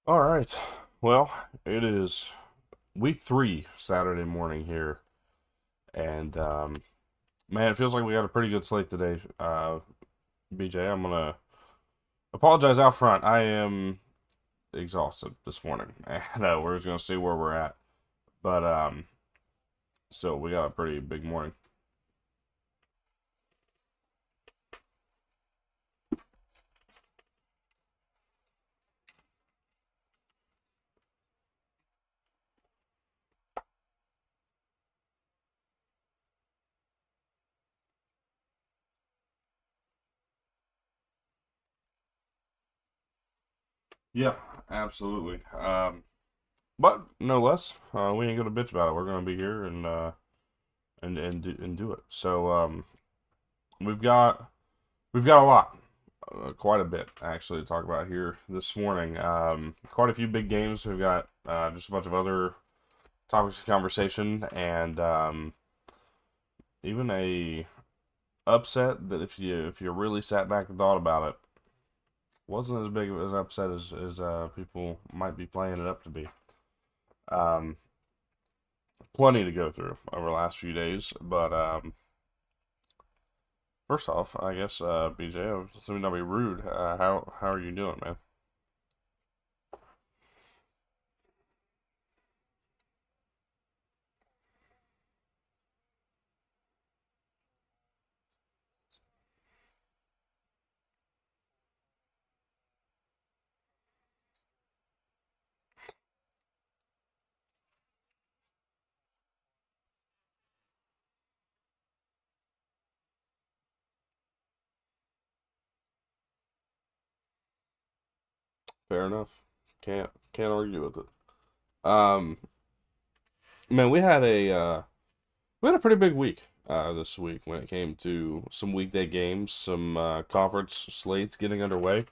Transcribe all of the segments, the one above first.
All right. Well, it is week three, Saturday morning here, and man, it feels like we got a pretty good slate today. BJ, I'm gonna apologize out front. I am exhausted this morning, and we're just gonna see where we're at. But still, we got a pretty big morning. Yeah, absolutely. But no less, we ain't gonna bitch about it. We're gonna be here and do it. So we've got we've got a lot. Quite a bit actually to talk about here this morning. Quite a few big games. We've got just a bunch of other topics of conversation, and even a upset that if you really sat back and thought about it, wasn't as big of an upset as people might be playing it up to be. Um, Plenty to go through over the last few days, but first off, I guess BJ, let me not be rude. How are you doing, man? Fair enough. Can't argue with it. Um, Man, we had a pretty big week this week when it came to some weekday games, some conference slates getting underway.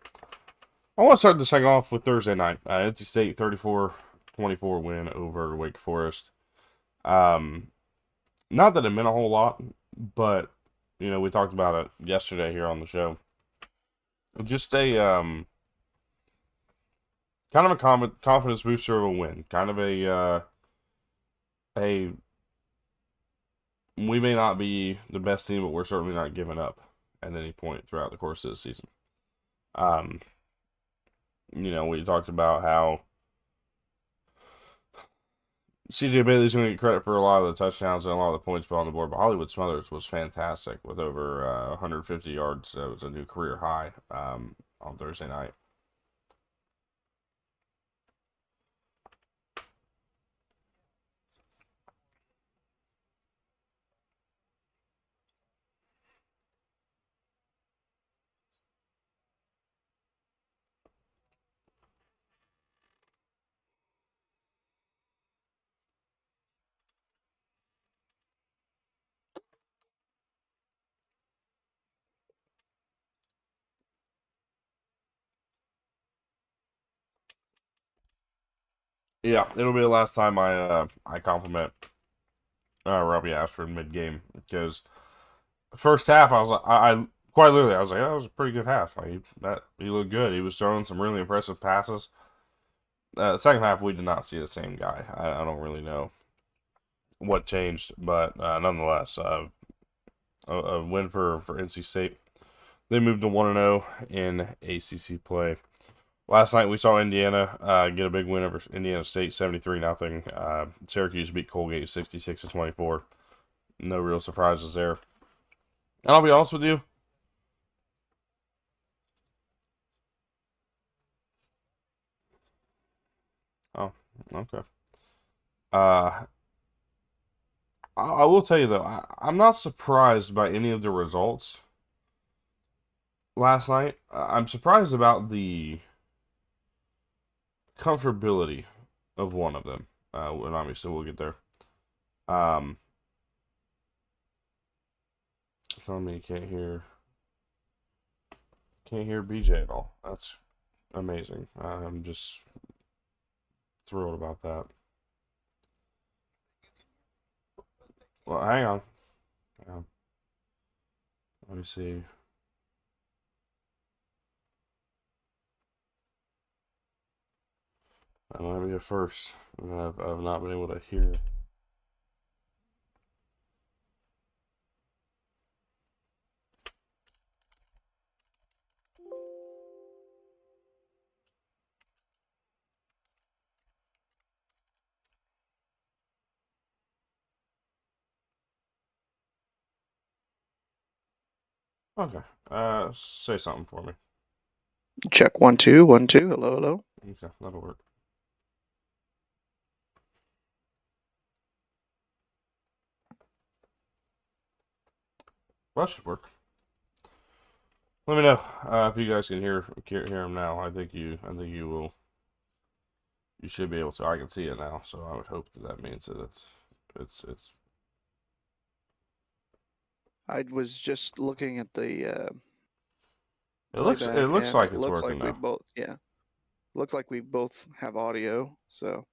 I want to start this thing off with Thursday night. NC State 34-24 win over Wake Forest. Um, Not that it meant a whole lot, but we talked about it yesterday here on the show. Just a kind of a confidence booster of a win. Kind of a we may not be the best team, but we're certainly not giving up at any point throughout the course of the season. Um, we talked about how CJ Bailey's going to get credit for a lot of the touchdowns and a lot of the points put on the board, but Hollywood Smothers was fantastic with over 150 yards. That was a new career high on Thursday night. Yeah, it'll be the last time I compliment Robbie Ashford mid game because first half I quite literally I was like, oh, that was a pretty good half. Like he looked good. He was throwing some really impressive passes. Second half we did not see the same guy. I don't really know what changed, but nonetheless, a win for NC State. They moved to 1-0 in ACC play. Last night we saw Indiana get a big win over Indiana State 73-0. Syracuse beat Colgate 66-24. No real surprises there. And I'll be honest with you. Oh, okay. Uh, I will tell you though, I'm not surprised by any of the results last night. I'm surprised about the comfortability of one of them. And obviously we'll get there. Um, Telling me you can't hear BJ at all. That's amazing. I'm just thrilled about that. Well, hang on. Hang on. Let me see. I might be a first. I've not been able to hear. Okay. Say something for me. Check 1 2 1 2. Hello, hello. Okay, that'll work. Well, that should work. Let me know if you guys can hear him now. I think you will. You should be able to. I can see it now, so I would hope that that means that it's. I was just looking at the It playback, looks and like it it's looks working like we now. both, yeah, looks like we both have audio. So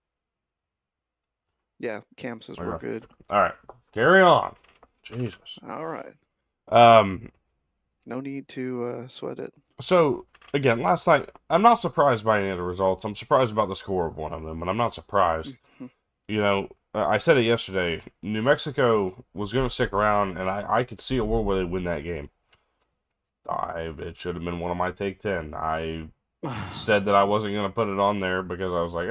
yeah, Cam says we're Okay. good. All right. Carry on. Jesus. All right. Um. No need to sweat it. So again, last night, I'm not surprised by any of the results. I'm surprised about the score of one of them, but I'm not surprised. Mhm. You know, I said it yesterday. New Mexico was going to stick around, and I could see a world where they win that game. It should have been one of my take 10. I said that I wasn't going to put it on there because I was like,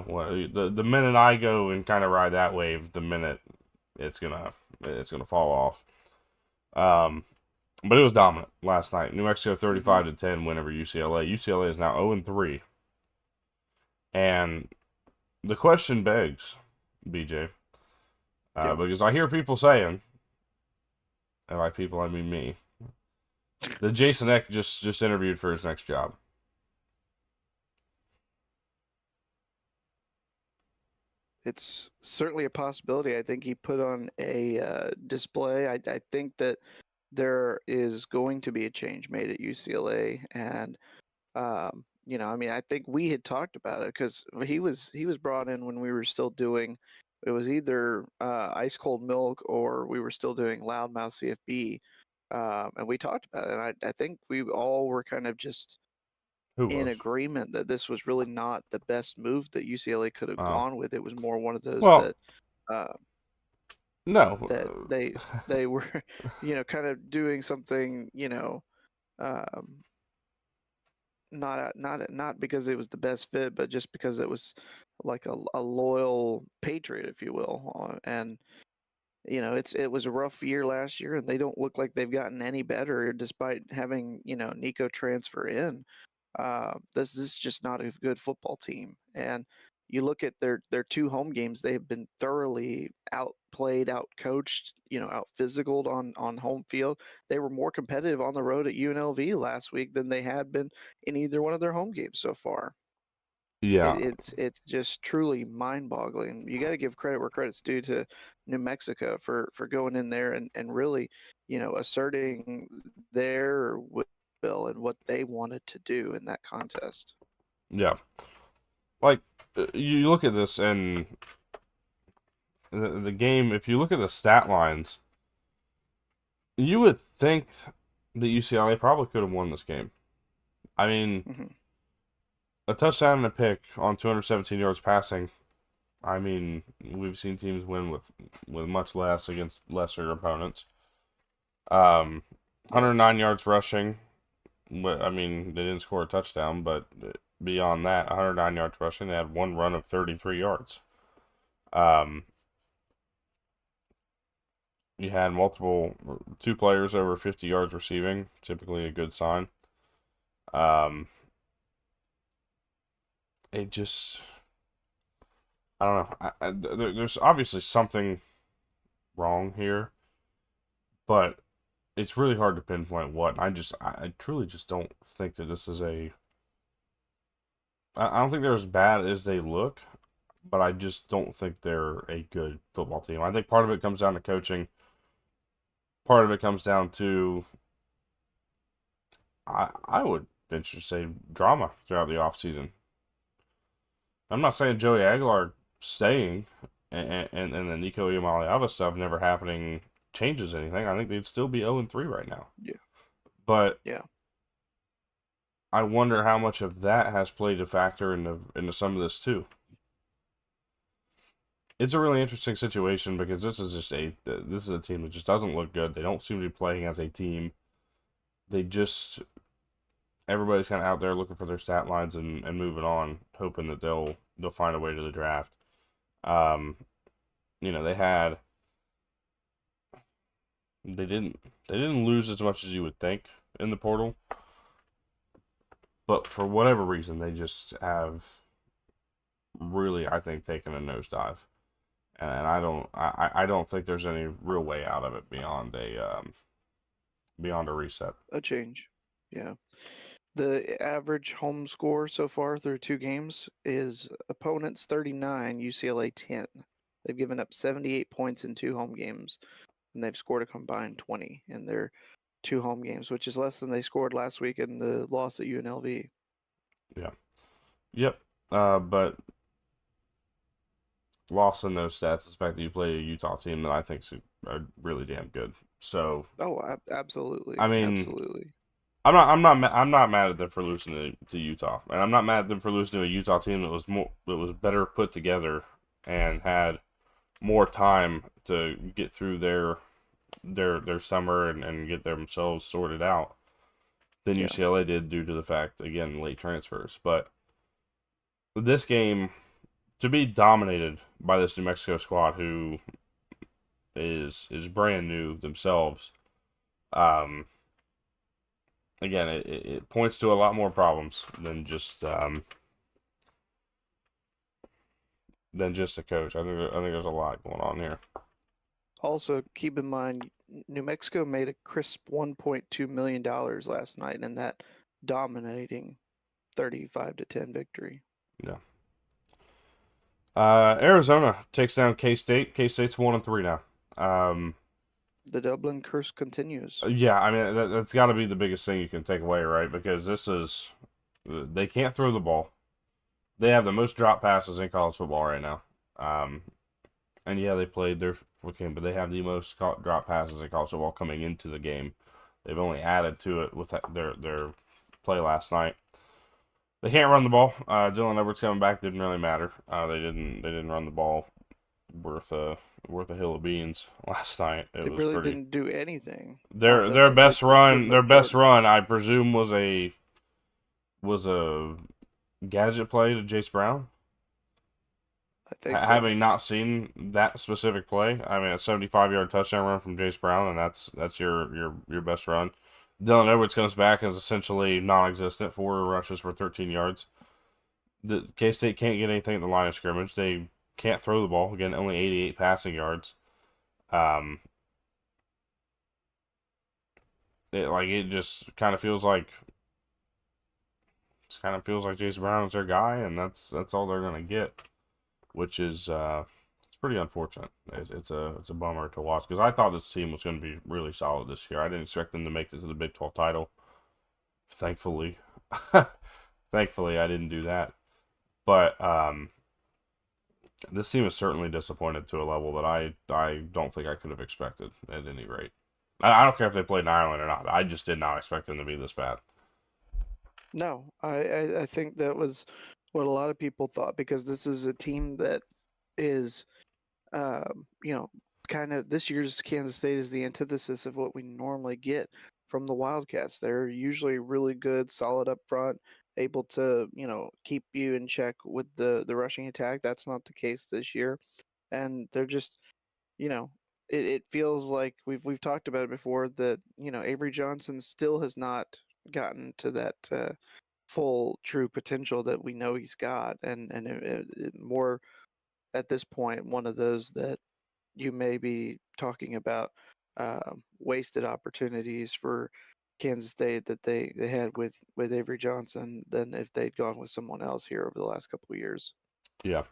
well, the minute I go and kind of ride that wave, the minute it's gonna fall off. Um, but it was dominant last night. New Mexico Mhm. 35-10 win over UCLA. UCLA is now 0-3, and the question begs, BJ, Yeah. because I hear people saying, and by people I mean me, that Jason Eck just interviewed for his next job. It's certainly a possibility. I think he put on a display. I think that there is going to be a change made at UCLA, and I mean, I think we had talked about it because he was brought in when we were still doing. It was either ice cold milk or we were still doing loudmouth CFB, and we talked about it. And I think we all were kind of just Who in was? agreement that this was really not the best move that UCLA could have Oh, gone with. It was more one of those well, that uh, that no. they were, kind of doing something, um, not because it was the best fit, but just because it was like a loyal patriot, if you will. And it was a rough year last year, and they don't look like they've gotten any better despite having Nico transfer in. This is just not a good football team. And you look at their two home games; they've been thoroughly outplayed, outcoached, out physicaled on home field. They were more competitive on the road at UNLV last week than they had been in either one of their home games so far. Yeah, It's just truly mind-boggling. You got to give credit where credit's due to New Mexico for going in there and really, asserting their will and what they wanted to do in that contest. yeah. Like you look at this and the game. If you look at the stat lines, you would think that UCLA probably could have won this game. I mean, Hmm. a touchdown and a pick on 217 yards passing. I mean, we've seen teams win with much less against lesser opponents. Um, Yeah. 109 yards rushing. I mean, they didn't score a touchdown, but beyond that, 109 yards rushing. They had one run of 33 yards. Um, you had two players over 50 yards receiving, typically a good sign. Um, it just, I don't know. There's obviously something wrong here, but it's really hard to pinpoint what. I truly just don't think that this is a. I don't think they're as bad as they look, but I just don't think they're a good football team. I think part of it comes down to coaching. Part of it comes down to I would venture to say drama throughout the offseason. I'm not saying Joey Aguilar staying and the Nico Iamaleava stuff never happening changes anything. I think they'd still be 0-3 right now. Yeah. But Yeah. I wonder how much of that has played a factor into some of this too. It's a really interesting situation because this is a team that just doesn't look good. They don't seem to be playing as a team. They just everybody's kind of out there looking for their stat lines and moving on, hoping that they'll find a way to the draft. Um, you know, they didn't they didn't lose as much as you would think in the portal, but for whatever reason, they just have really, I think, taken a nosedive. And I don't think there's any real way out of it beyond a reset. A change. Yeah. The average home score so far through 2 games is opponents 39, UCLA 10. They've given up 78 points in 2 home games, and they've scored a combined 20 in their 2 home games, which is less than they scored last week in the loss at UNLV. Yeah. Yep. But lost in those stats is the fact that you play a Utah team that I think are really damn good. So Oh, absolutely, I mean, absolutely. I'm not mad at them for losing to Utah, and I'm not mad at them for losing to a Utah team that was better put together and had more time to get through their summer and get themselves sorted out than Yeah. UCLA did due to the fact, again, late transfers. But this game, to be dominated by this New Mexico squad who is brand new themselves, um, again, it points to a lot more problems than just a coach. I think there's a lot going on here. Also, keep in mind, New Mexico made a crisp $1.2 million last night in that dominating 35-10 victory. Yeah. Arizona takes down K State. K State's 1-3 now. Um, The Dublin curse continues. yeah, I mean that's got to be the biggest thing you can take away, right? Because they can't throw the ball. They have the most drop passes in college football right now. Um, and yeah, they played their fourth game, but they have the most drop passes in college football coming into the game. They've only added to it with their play last night. They can't run the ball. Dylan Edwards coming back didn't really matter. They didn't run the ball worth a hill of beans last night. It They was really pretty. didn't do anything Their offensively best for run the their best majority. run I presume was a gadget play to Jace Brown. I think so. Having not seen that specific play, I mean a 75-yard touchdown run from Jace Brown, and that's your best run. Dylan Edwards comes back as essentially non-existent, 4 rushes for 13 yards. The K State can't get anything at the line of scrimmage. They can't throw the ball. Again, only 88 passing yards. Um, it just kind of feels like Jason Brown is their guy, and that's all they're gonna get, which is it's pretty unfortunate. It's a bummer to watch because I thought this team was going to be really solid this year. I didn't expect them to make it to the Big 12 title. Thankfully, thankfully I didn't do that. But this team is certainly disappointed to a level that I don't think I could have expected at any rate. I don't care if they played in Ireland or not. I just did not expect them to be this bad. No, I think that was what a lot of people thought because this is a team that is, you know, kind of this year's Kansas State is the antithesis of what we normally get from the Wildcats. They're usually really good, solid up front, able to, keep you in check with the rushing attack. That's not the case this year, and they're just, you know, it feels like we've talked about it before that Avery Johnson still has not gotten to that full true potential that we know he's got, and more at this point one of those that you may be talking about wasted opportunities for Kansas State that they had with Avery Johnson than if they'd gone with someone else here over the last couple of years. Yeah,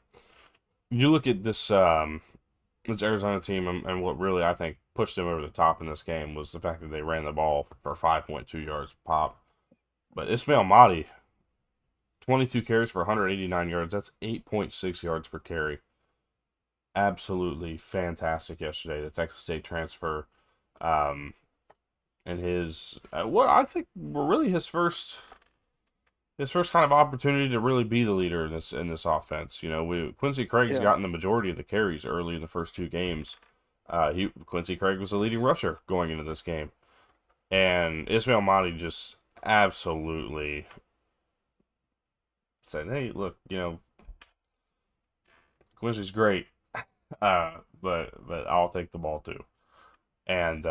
you look at this Arizona team, and what really I think pushed them over the top in this game was the fact that they ran the ball for 5.2 yards pop. But Ismail Mahdi, 22 carries for 189 yards. That's 8.6 yards per carry. Absolutely fantastic yesterday. The Texas State transfer, um, and his what I think were really his first his first kind of opportunity to really be the leader in this offense. You know, Quincy Craig's Yeah, gotten the majority of the carries early in the first two games. Quincy Craig was the leading rusher going into this game, and Ismail Mahdi just absolutely said, "Hey, look, you know, Quincy's great, but I'll take the ball too." And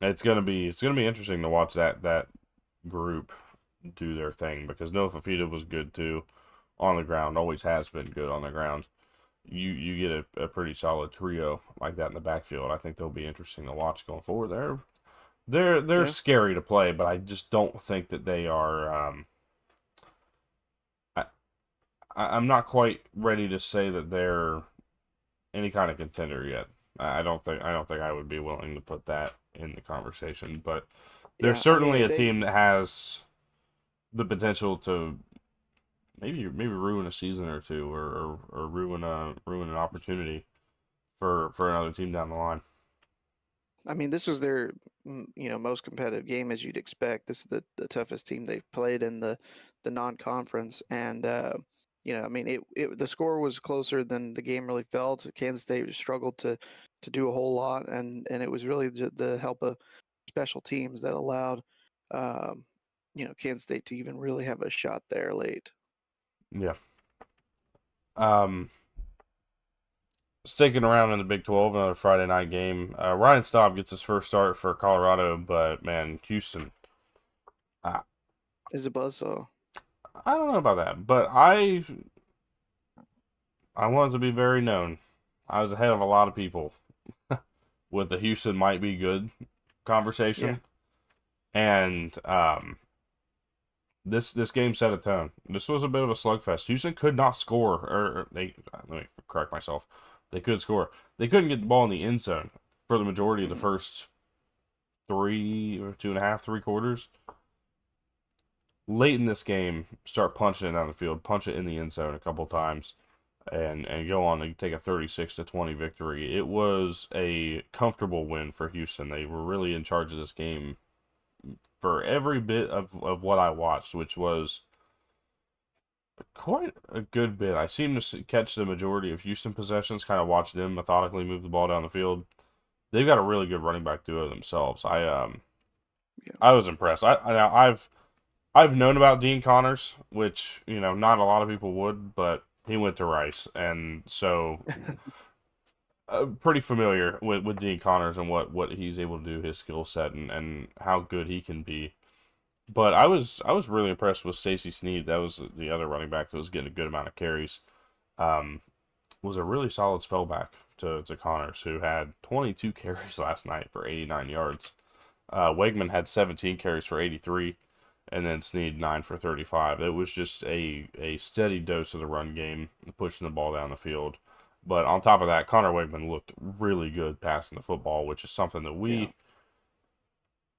it's gonna be interesting to watch that group do their thing because Noah Fafita was good too on the ground. Always has been good on the ground. You get a pretty solid trio like that in the backfield. I think they'll be interesting to watch going forward. They're yeah, scary to play, but I just don't think that they are. I, I'm not quite ready to say that they're any kind of contender yet. I don't think I would be willing to put that in the conversation, but they're yeah. I certainly mean, a team that has the potential to maybe ruin a season or two or ruin an opportunity for another team down the line. this was their most competitive game as you'd expect. This is the toughest team they've played in the non-conference, and the score was closer than the game really felt. Kansas State struggled to do a whole lot, and it was really the help of special teams that allowed um, Kansas State to even really have a shot there late. Yeah. Um, Sticking around in the Big 12, another Friday night game. Ryan Staub gets his first start for Colorado, but man, Houston. I, Is a buzzsaw. I don't know about that, but I want it to be very known. I was ahead of a lot of people with the Houston might be good Yeah. conversation, and this game set a tone. This was a bit of a slugfest. Houston could not score, or they let me correct myself. They could score. They couldn't get the ball in the end zone for the majority of the Mm, first three or two and a half, three quarters. Late in this game, start punching it down the field, punch it in the end zone a couple times, and go on to take a 36-20 victory. It was a comfortable win for Houston. They were really in charge of this game for every bit of what I watched, which was quite a good bit. I seem to catch the majority of Houston possessions, kind of watch them methodically move the ball down the field. They've got a really good running back duo themselves. yeah. I was impressed. I've known about Dean Connors, which you know not a lot of people would, but he went to Rice, and so pretty familiar with Dean Connors and what he's able to do, his skill set, and how good he can be. But I was really impressed with Stacy Sneed. That was the other running back that was getting a good amount of carries. Um, was a really solid spellback to Connors, who had 22 carries last night for 89 yards. Wegman had 17 carries for 83, and then Sneed 9 for 35. It was just a steady dose of the run game, pushing the ball down the field. But on top of that, Connor Wegman looked really good passing the football, which is something that Yeah.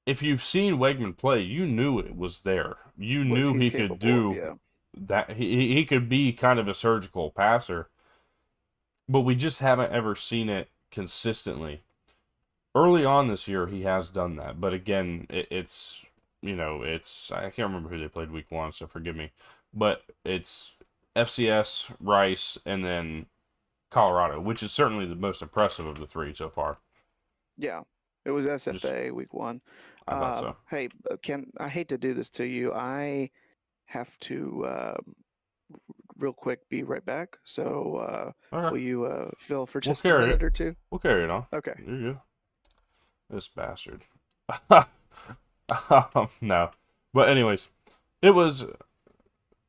if you've seen Wegman play, you knew it was there. You What knew he's he could capable of, do yeah. that. He could be kind of a surgical passer, but we just haven't ever seen it consistently. Early on this year, he has done that, but again, it's it's I can't remember who they played week one, so forgive me, but it's FCS, Rice, and then Colorado, which is certainly the most impressive of the three so far. Yeah. It was Just SFA week one. I thought so. Hey, Ken, I hate to do this to you. I have to real quick be right back. So Okay, will you fill for we'll just a carry minute it. or two? We'll carry it on. Okay. You're good. This bastard. No, but anyways, it was.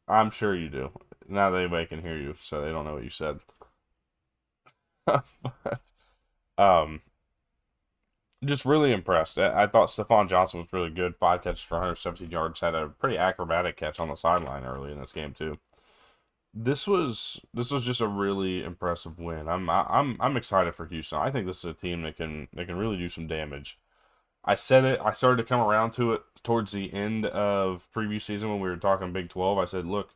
I'm sure you do. Now they can hear you, so they don't know what you said. um, just really impressed. I thought Stephon Johnson was really good. 5 catches for 117 yards. Had a pretty acrobatic catch on the sideline early in this game too. This was just a really impressive win. I'm excited for Houston. I think this is a team that can really do some damage. I said it. I started to come around to it towards the end of previous season when we were talking Big 12. I said, look,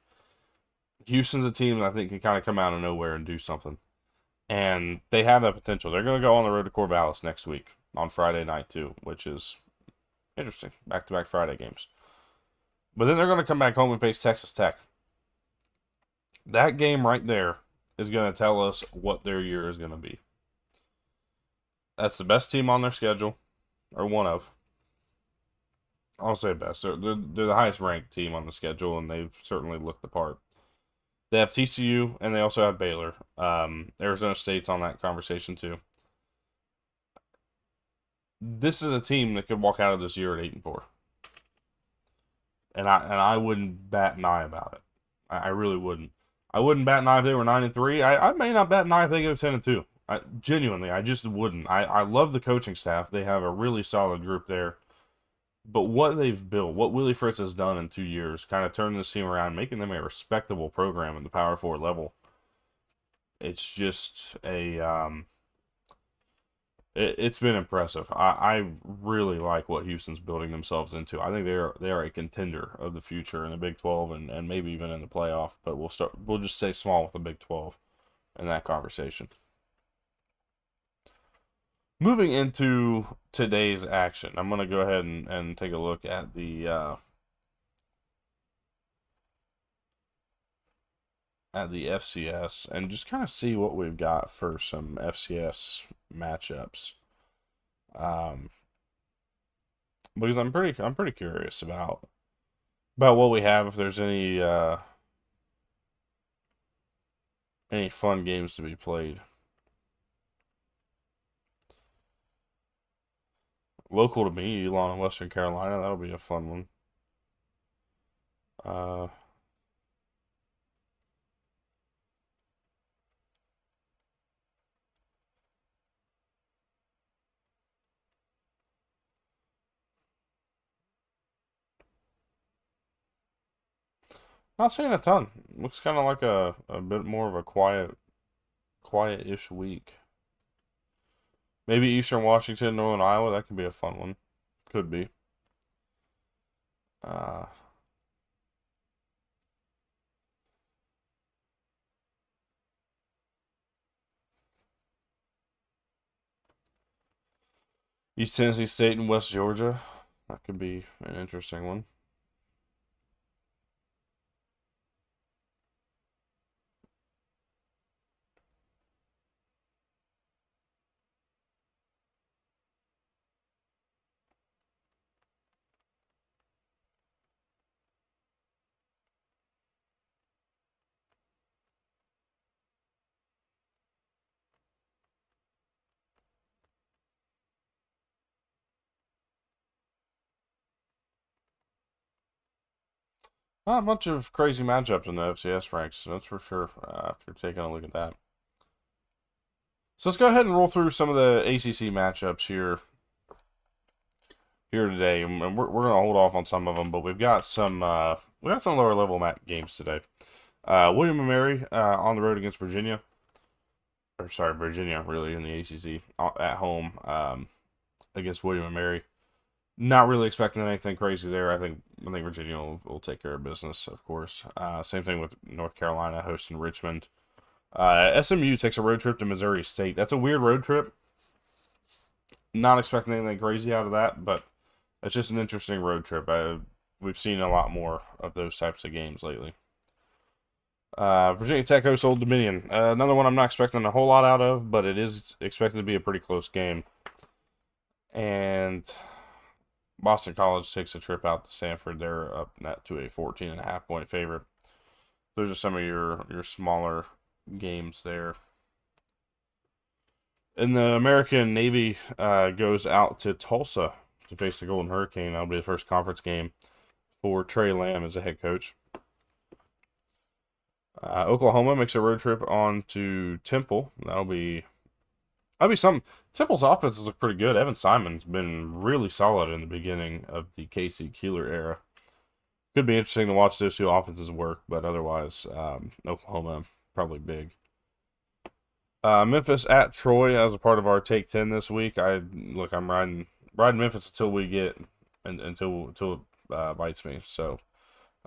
Houston's a team that I think can kind of come out of nowhere and do something. And they have that potential. They're going to go on the road to Corvallis next week on Friday night too, which is interesting. Back to back Friday games. But then they're going to come back home and face Texas Tech. That game right there is going to tell us what their year is going to be. That's the best team on their schedule, or one of. I'll say best. They're the highest ranked team on the schedule, and they've certainly looked the part. They have TCU, and they also have Baylor. Arizona State's on that conversation too. This is a team that could walk out of this year at 8-4, and I wouldn't bat an eye about it. I really wouldn't. I wouldn't bat an eye if they were 9-3. I may not bat an eye if they go 10-2. Genuinely, I just wouldn't. I love the coaching staff. They have a really solid group there. But what they've built, what Willie Fritz has done in 2 years, kind of turning this team around, making them a respectable program at the Power 4 level. It's just it's been impressive. I really like what Houston's building themselves into. I think they are a contender of the future in the Big 12 and maybe even in the playoff. But we'll just stay small with the Big 12 in that conversation. Moving into today's action, I'm going to go ahead and take a look at the FCS and just kind of see what we've got for some FCS matchups. Because I'm pretty curious about what we have, if there's any fun games to be played. Local to me, Elon in Western Carolina, that'll be a fun one. Not seeing a ton. Looks kind of like a bit more of a quiet-ish week. Maybe Eastern Washington, Northern Iowa, that could be a fun one. Could be. East Tennessee State and West Georgia, that could be an interesting one. Not a bunch of crazy matchups in the FCS ranks, that's for sure, after taking a look at that. So let's go ahead and roll through some of the ACC matchups here today, and we're going to hold off on some of them, but we've got some lower level games today. William and Mary on the road against Virginia. Virginia, really, in the ACC at home against William and Mary. Not really expecting anything crazy there. I think Virginia will take care of business, of course. Same thing with North Carolina hosting Richmond. SMU takes a road trip to Missouri State. That's a weird road trip. Not expecting anything crazy out of that, but it's just an interesting road trip. We've seen a lot more of those types of games lately. Virginia Tech hosts Old Dominion. Another one I'm not expecting a whole lot out of, but it is expected to be a pretty close game. And Boston College takes a trip out to Stanford. They're up to a 14.5 point favorite. Those are some of your smaller games there. And the American Navy goes out to Tulsa to face the Golden Hurricane. That'll be the first conference game for Trey Lamb as a head coach. Oklahoma makes a road trip on to Temple. That'll be something. Temple's offenses look pretty good. Evan Simon's been really solid in the beginning of the Casey Keeler era. Could be interesting to watch those two offenses work, but otherwise, Oklahoma probably big. Memphis at Troy as a part of our Take 10 this week. I'm riding Memphis until it bites me. So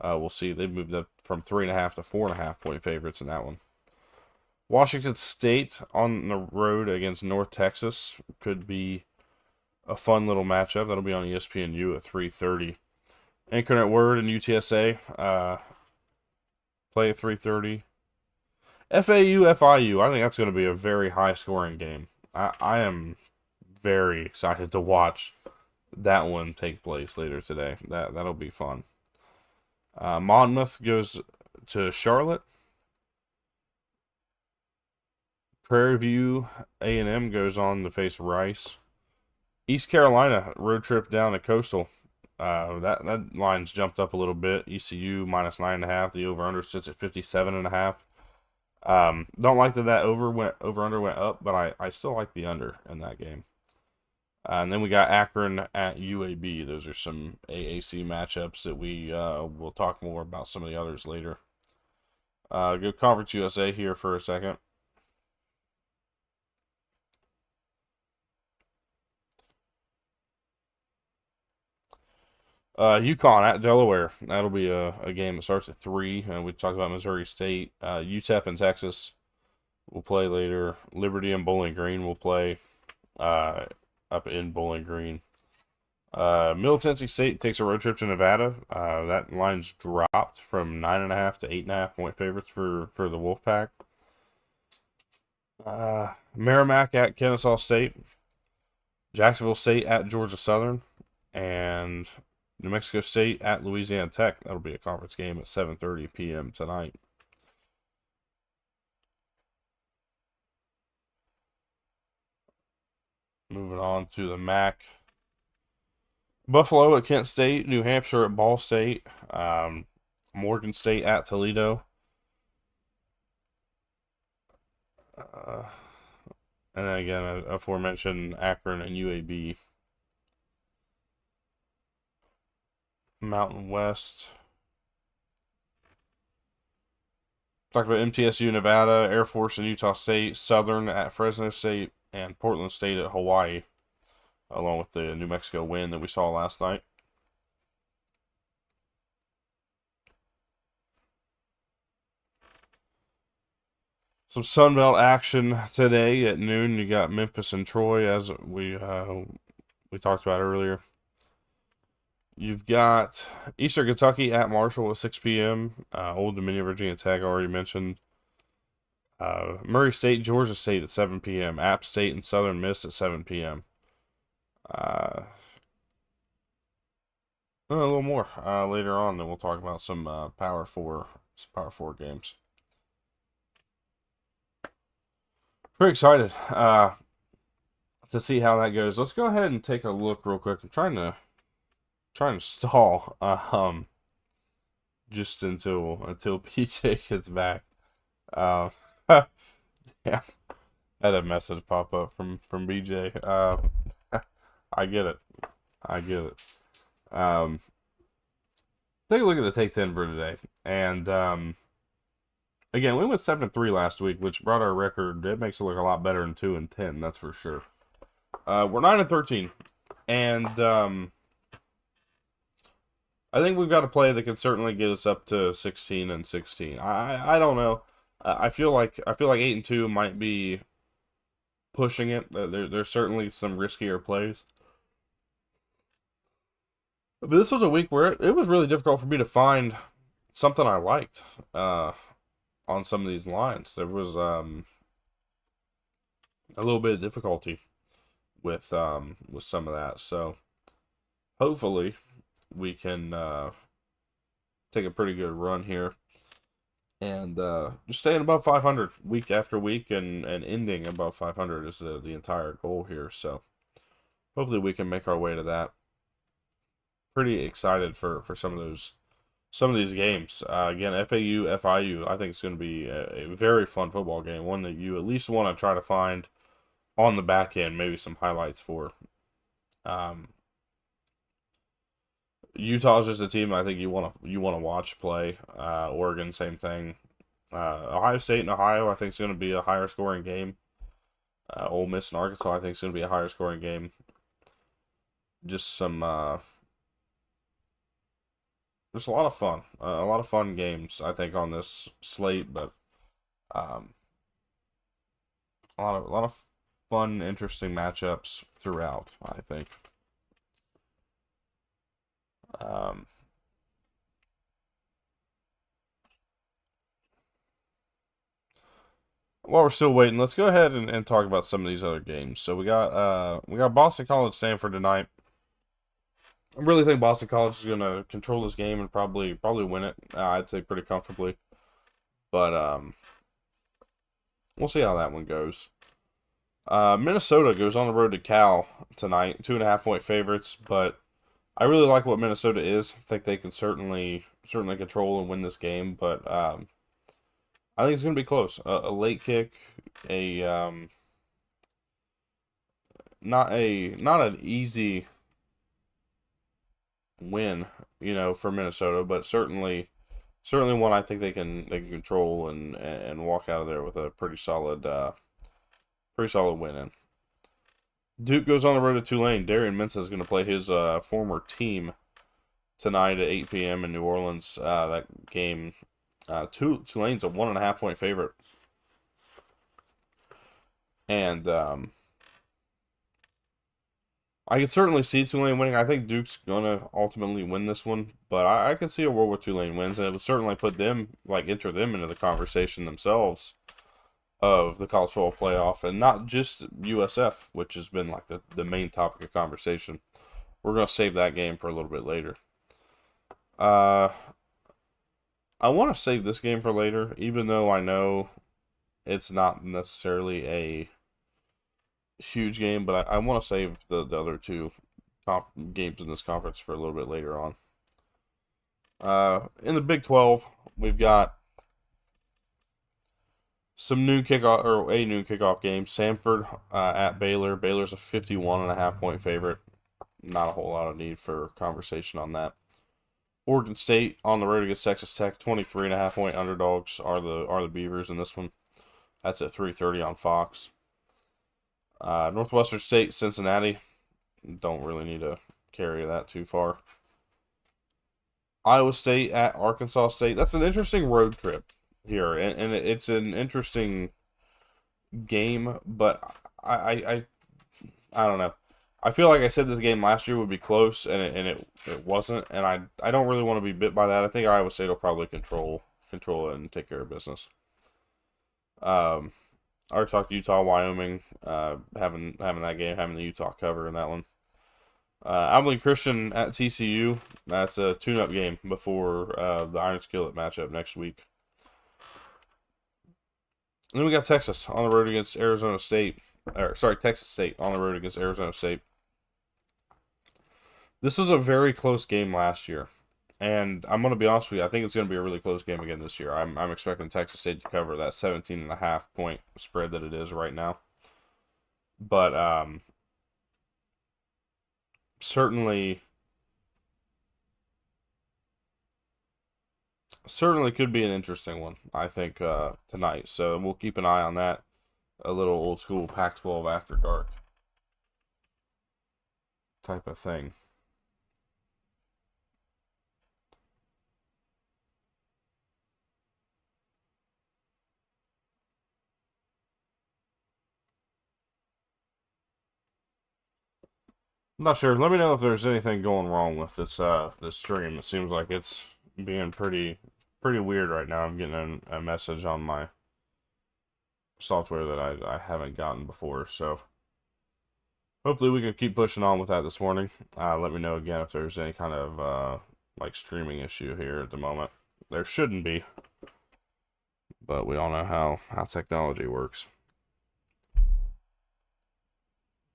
we'll see. They've moved up from 3.5 to 4.5 point favorites in that one. Washington State on the road against North Texas could be a fun little matchup. That'll be on ESPNU at 3:30. Incarnate Word and UTSA play at 3:30. FAU FIU. I think that's going to be a very high scoring game. I am very excited to watch that one take place later today. That'll be fun. Monmouth goes to Charlotte. Prairie View A&M goes on to face Rice. East Carolina road trip down to Coastal. That line's jumped up a little bit. ECU minus 9.5. The over under sits at 57.5. Don't like that over under went up, but I still like the under in that game. And then we got Akron at UAB. Those are some AAC matchups that we will talk more about some of the others later. Go Conference USA here for a second. UConn at Delaware. That'll be a game that starts at 3. And we talked about Missouri State. UTEP and Texas will play later. Liberty and Bowling Green will play up in Bowling Green. Middle Tennessee State takes a road trip to Nevada. That line's dropped from 9.5 to 8.5 point favorites for the Wolfpack. Merrimack at Kennesaw State. Jacksonville State at Georgia Southern. And New Mexico State at Louisiana Tech. That'll be a conference game at 7:30 p.m. tonight. Moving on to the MAC. Buffalo at Kent State. New Hampshire at Ball State. Morgan State at Toledo. And then again, aforementioned Akron and UAB. Mountain West. Talked about MTSU, Nevada, Air Force and Utah State, Southern at Fresno State, and Portland State at Hawaii, along with the New Mexico win that we saw last night. Some Sunbelt action today at noon. You got Memphis and Troy, as we talked about earlier. You've got Eastern Kentucky at Marshall at 6 p.m. Old Dominion, Virginia Tech, already mentioned. Murray State, Georgia State at 7 p.m. App State and Southern Miss at 7 p.m. A little more later on. Then we'll talk about some Power 4 games. Pretty excited to see how that goes. Let's go ahead and take a look real quick. I'm trying to stall just until PJ gets back. Yeah, I had a message pop up from BJ. I get it. Take a look at the take 10 for today, and again, we went 7-3 last week, which brought our record. It makes it look a lot better than 2-10. That's for sure. We're 9-13, and I think we've got a play that could certainly get us up to 16-16. I don't know. I feel like 8-2 might be pushing it. There's certainly some riskier plays. But this was a week where it was really difficult for me to find something I liked on some of these lines. There was a little bit of difficulty with some of that. So hopefully we can take a pretty good run here and just staying above 500 week after week and ending above 500 is the entire goal here. So hopefully we can make our way to that. Pretty excited for some of these games. Again, FAU, FIU, I think it's going to be a very fun football game. One that you at least want to try to find on the back end, maybe some highlights for. Utah's just a team I think you want to watch play. Oregon, same thing. Ohio State and Ohio, I think is going to be a higher scoring game. Ole Miss and Arkansas, I think is going to be a higher scoring game. Just some, just a lot of fun games I think on this slate, but a lot of fun, interesting matchups throughout, I think. while we're still waiting, let's go ahead and talk about some of these other games. So we got Boston College Stanford tonight. I really think Boston College is gonna control this game and probably win it. I'd say pretty comfortably, but we'll see how that one goes. Minnesota goes on the road to Cal tonight, 2.5 point favorites, but I really like what Minnesota is. I think they can certainly control and win this game, but I think it's going to be close. A late kick, a not an easy win, for Minnesota, but certainly one I think they can control and walk out of there with a pretty solid win in. Duke goes on the road to Tulane. Darian Mensah is going to play his former team tonight at 8 p.m. in New Orleans. That game, Tulane's a 1.5 point favorite. And I could certainly see Tulane winning. I think Duke's going to ultimately win this one, but I could see a world where Tulane wins, and it would certainly put them, enter them into the conversation themselves of the college football playoff, and not just USF, which has been like the main topic of conversation. We're going to save that game for a little bit later. I want to save this game for later, even though I know it's not necessarily a huge game, but I want to save the other two games in this conference for a little bit later on. In the Big 12, we've got a noon kickoff game. Samford at Baylor. Baylor's a 51.5 point favorite. Not a whole lot of need for conversation on that. Oregon State on the road against Texas Tech. 23.5 point underdogs are the Beavers in this one. That's at 3:30 on Fox. Northwestern State, Cincinnati. Don't really need to carry that too far. Iowa State at Arkansas State. That's an interesting road trip here, and it's an interesting game, but I don't know. I feel like I said this game last year would be close, and it wasn't, and I don't really want to be bit by that. I think Iowa State will probably control it and take care of business. I already talked to Utah, Wyoming, having that game, having the Utah cover in that one. Abilene Christian at TCU. That's a tune-up game before the Iron Skillet matchup next week. And then we got Texas on the road against Arizona State. Texas State on the road against Arizona State. This was a very close game last year. And I'm going to be honest with you, I think it's going to be a really close game again this year. I'm expecting Texas State to cover that 17.5 point spread that it is right now. But certainly could be an interesting one, I think, tonight. So we'll keep an eye on that. A little old school Pac-12 after dark type of thing. I'm not sure. Let me know if there's anything going wrong with this stream. It seems like it's being pretty weird right now. I'm getting a message on my software that I haven't gotten before. So hopefully we can keep pushing on with that this morning. Let me know again if there's any kind of streaming issue here at the moment. There shouldn't be, but we all know how technology works.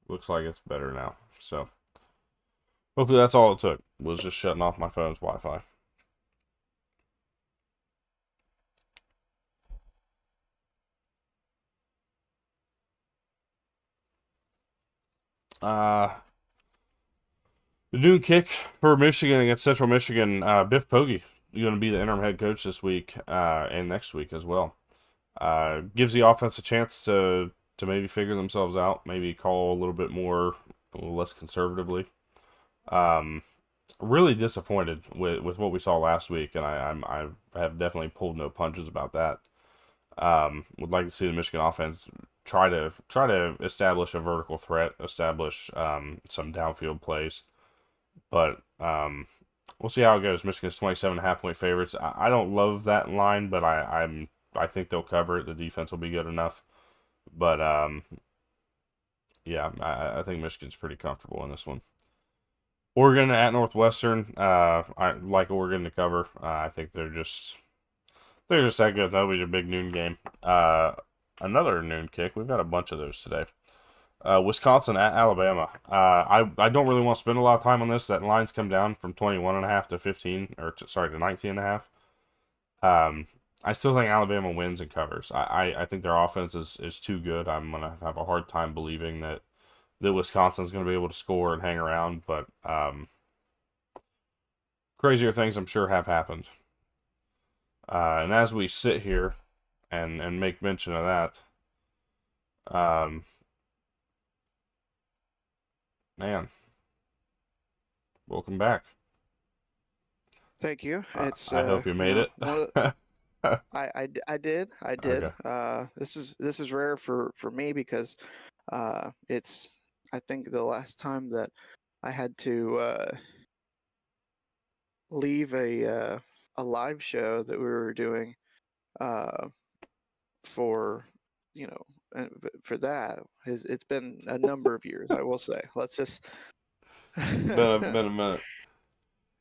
Looks like it's better now. So hopefully that's all it took, was just shutting off my phone's Wi-Fi. The noon kick for Michigan against Central Michigan. Biff Poggi is going to be the interim head coach this week and next week as well. Gives the offense a chance to maybe figure themselves out, maybe call a little less conservatively. Really disappointed with what we saw last week, and I have definitely pulled no punches about that. Would like to see the Michigan offense try to establish a vertical threat, establish some downfield plays, but we'll see how it goes. Michigan's 27.5 point favorites. I don't love that line, but I'm I think they'll cover it. The defense will be good enough. But yeah, I think Michigan's pretty comfortable in this one. Oregon at Northwestern. I like Oregon to cover. I think they're just that good. That'll be a big noon game. Another noon kick. We've got a bunch of those today. Wisconsin at Alabama. I don't really want to spend a lot of time on this. That line's come down from 21.5 to 15, or to 19.5. I still think Alabama wins and covers. I think their offense is too good. I'm gonna have a hard time believing that Wisconsin's gonna be able to score and hang around. But crazier things I'm sure have happened. And as we sit here and make mention of that, man, welcome back. Thank you. It's I hope you made it. I did. Okay. This is rare for me because it's I think the last time that I had to leave a live show that we were doing uh for for that it's been a number of years, I will say. Let's just Been a minute.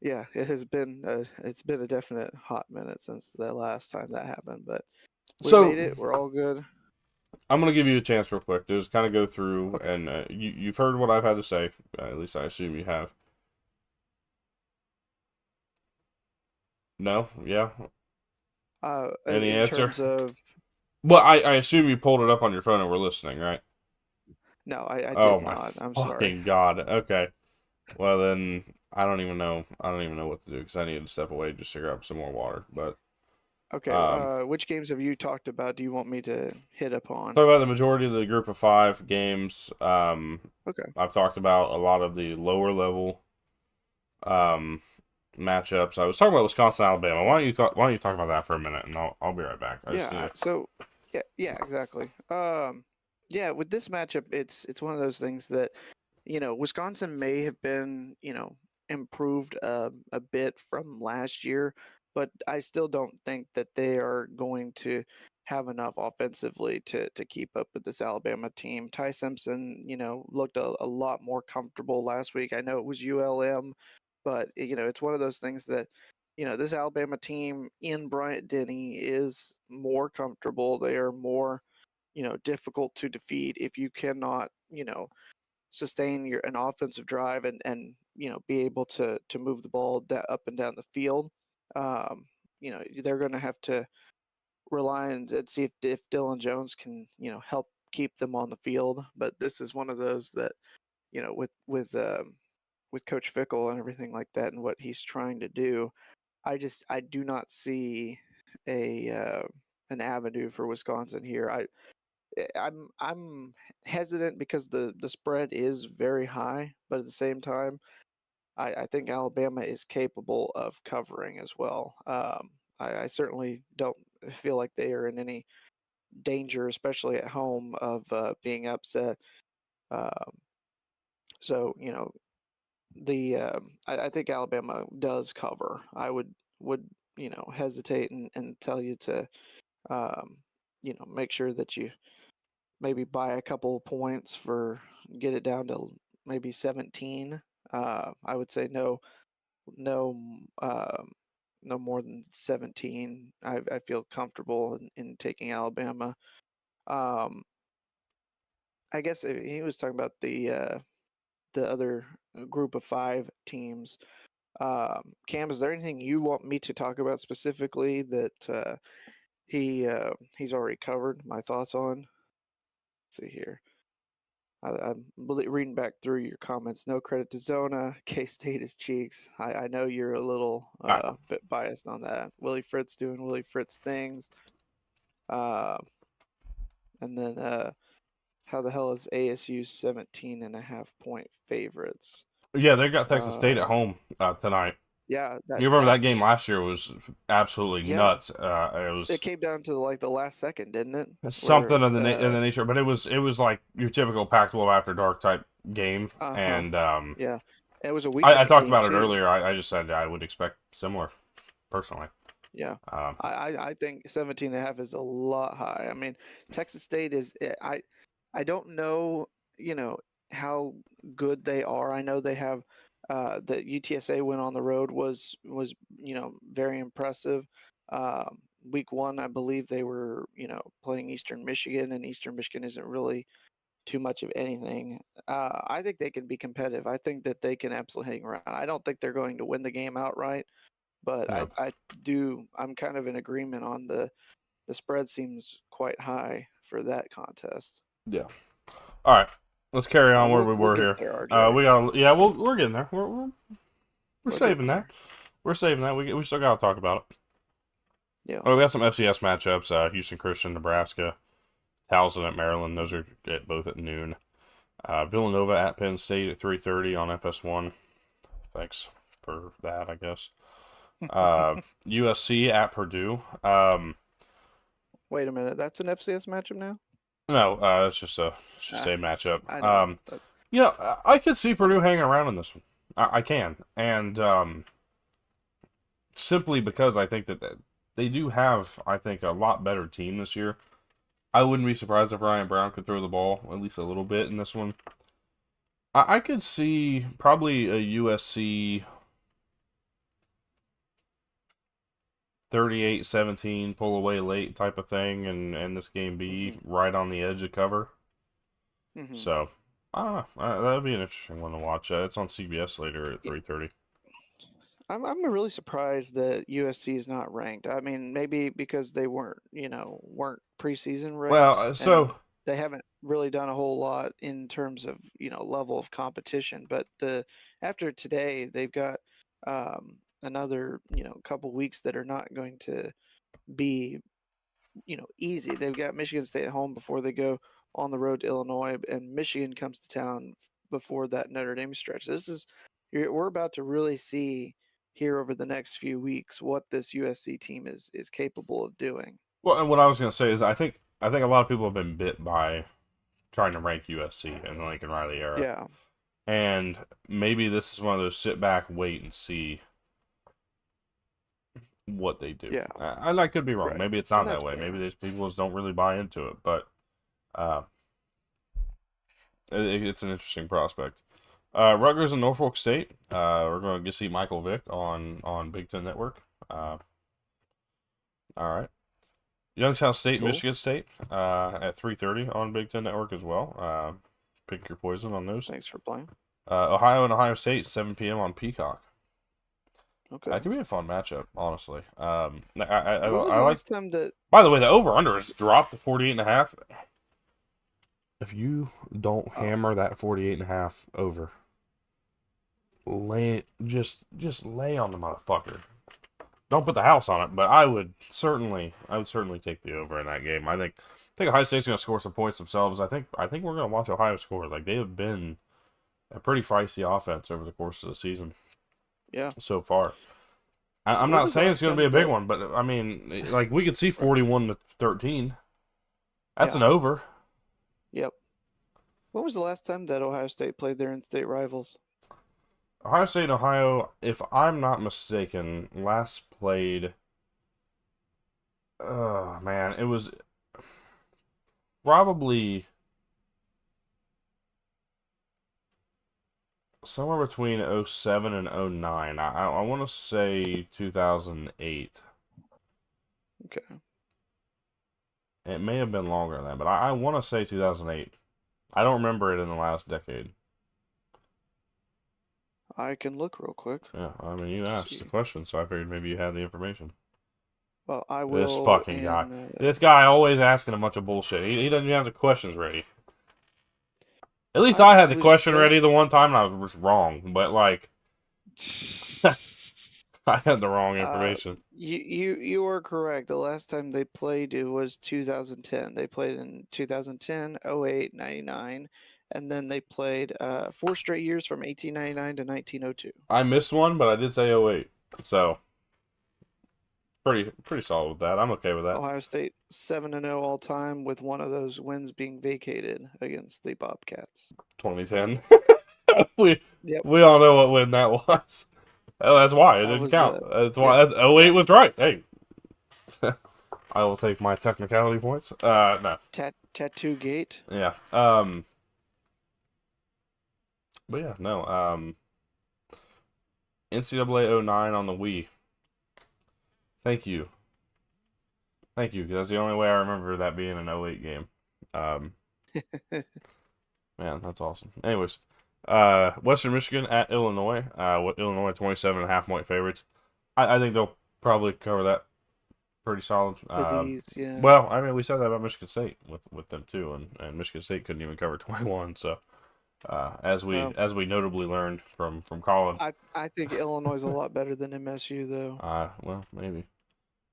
yeah, it's been a definite hot minute since the last time that happened, but we So made it. We're all good. I'm gonna give you a chance real quick to just kind of go through, Okay. and you've heard what I've had to say. At least I assume you have. No? Yeah? Any In answer? terms of Well, I assume you pulled it up on your phone and were listening, right? no, I Oh did my not. I'm sorry. fucking god. Okay. Well then, I don't even know. I don't even know what to do because I need to step away just to grab some more water. But Okay. um, Which games have you talked about? Do you want me to hit upon? talk about the majority of the group of five games. Okay. I've talked about a lot of the lower level um matchups. I was talking about Wisconsin, Alabama. Why don't you talk about that for a minute, and I'll be right back. I just Yeah. need to. So yeah, exactly. Yeah, with this matchup, it's one of those things that Wisconsin may have been improved a bit from last year, but I still don't think that they are going to have enough offensively to keep up with this Alabama team. Ty Simpson, looked a lot more comfortable last week. I know it was ULM, but it's one of those things that this Alabama team in Bryant Denny is more comfortable. They are more difficult to defeat if you cannot sustain an offensive drive and be able to move the ball up and down the field. They're going to have to rely on and see if Dylan Jones can help keep them on the field. But this is one of those that with Coach Fickle and everything like that and what he's trying to do, I do not see a an avenue for Wisconsin here. I'm hesitant because the spread is very high, but at the same time, I think Alabama is capable of covering as well. I certainly don't feel like they are in any danger, especially at home, of being upset. Um, so the I think Alabama does cover. I would hesitate and tell you to um, make sure that you maybe buy a couple of points for get it down to maybe 17. I would say no, no more than 17. I feel comfortable in taking Alabama. Um, I guess he was talking about the other group of five teams. Cam, is there anything you want me to talk about specifically that he's already covered? My thoughts on. Let's see here. I'm reading back through your comments. No credit to Zona. K State is cheeks. I know you're a little I, bit biased on that. Willie Fritz doing Willie Fritz things. Uh, and then how the hell is ASU 17.5 point favorites? yeah, they got Texas State at Uh, home tonight. yeah, You remember that game that's last year was absolutely yeah. nuts. It It was came down to like the last second, didn't it? Where something of in the nature, but it was like your typical Pac-12 after dark type game, uh-huh. and Yeah. It was a I weeknight talked game about it too. earlier. I just said I would expect similar personally. Yeah. Um, I think 17.5 is a lot high. I mean, Texas State is I don't know, you know, how good they are. I know they have the UTSA went on the road was very impressive. Week one, I believe they were playing Eastern Michigan, and Eastern Michigan isn't really too much of anything. I think they can be competitive. I think that they can absolutely hang around. I don't think they're going to win the game outright, but yeah, I do. I'm kind of in agreement on the spread seems quite high for that contest. yeah. All right, let's carry on where we We'll were get here. there, RJ. We got yeah, we're getting there. We're We're saving getting that. there. We're saving that. We still got to talk about it. Yeah. Oh, we got some FCS matchups. Houston Christian, Nebraska, Towson at Maryland. Those are both at noon. Villanova at Penn State at 3:30 on FS1. Thanks for that, I guess. USC at Purdue. Wait a minute. That's an FCS matchup now. No, it's just a Ah, I matchup. know. I could see Purdue hanging around in this one. I can, and simply because I think that they do have, I think, a lot better team this year. I wouldn't be surprised if Ryan Brown could throw the ball at least a little bit in this one. I could see probably a USC 38-17 pull away late type of thing, and this game be hmm right on the edge of cover. hmm So I don't know. That'd be an interesting one to watch. It's on CBS later at 3:30. I'm really surprised that USC is not ranked. I mean, maybe because they weren't preseason Well, ranked, and so they haven't really done a whole lot in terms of level of competition. But the after today, they've got another couple weeks that are not going to be easy. They've got Michigan State at home before they go on the road to Illinois, and Michigan comes to town before that Notre Dame stretch. We're about to really see here over the next few weeks what this USC team is capable of doing. well, and what I was gonna say is I think a lot of people have been bit by trying to rank USC in the Lincoln Riley era, Yeah, and maybe this is one of those sit back, wait and see what they do. yeah, I could be wrong. right, Maybe it's and not that that's way. Maybe fair. these people just don't really buy into it, but uh, it's an interesting prospect. Rutgers and Norfolk State. We're going to get see Michael Vick on Big Ten Network. All right. Youngstown State, Cool. Michigan State at 3:30 on Big Ten Network as well. Pick your poison on those. Thanks for playing. Ohio and Ohio State, 7 p.m. on Peacock. That Okay. could be a fun matchup, honestly. When was I the like. last time that? By the way, the over under has dropped to 48.5. If you don't Oh, hammer that 48.5 over, just lay on the motherfucker. Don't put the house on it, but I would certainly take the over in that game. I think Ohio State's going to score some points themselves. I think we're going to watch Ohio score. Like they have been a pretty feisty offense over the course of the season yeah. so far. I'm When not was the saying it's last going to be time a big that? one, but I mean, like we could see Right. 41-13. That's Yeah. an over. Yep. When was the last time that Ohio State played their in-state rivals? Ohio State and Ohio, if I'm not mistaken, last played. Oh man, it was probably somewhere between '07 and '09. I want to say 2008. Okay. It may have been longer than that, but I want to say 2008. I don't remember it in the last decade. I can look real quick. Yeah, I mean, you Let's asked the see. question, so I figured maybe you had the information. Well, I This will fucking guy. in. This guy always asking a bunch of bullshit. He doesn't even have the questions ready. At least I I had the was question ready just. the one time and I was wrong, but like I had the wrong Uh, information. you are correct. The last time they played it was 2010. They played in 2010, 08, 99, and then they played 4 straight years from 1899 to 1902. I missed one, but I did say '08, so pretty solid with that. I'm okay with that. Ohio State 7-0 all time, with one of those wins being vacated against the Bobcats. 2010. we Yep, we all know what win that was. Oh, that's why it that didn't was count. That's yep, why '08 yep. was right. Hey, I will take my technicality points. No. Tattoo Gate. Yeah. But yeah, no. NCAA '09 on the Wii. Thank you. Thank you, because that's the only way I remember that being an '08 game. Um, Man, that's awesome. Anyways, Western Michigan at Illinois. Illinois 27.5 point favorites. I think they'll probably cover that pretty solid. The D's, yeah. Well, I mean, we said that about Michigan State with them too, and Michigan State couldn't even cover 21. So, Well, as we notably learned from Colin. I think Illinois is a lot better than MSU though. Well, maybe.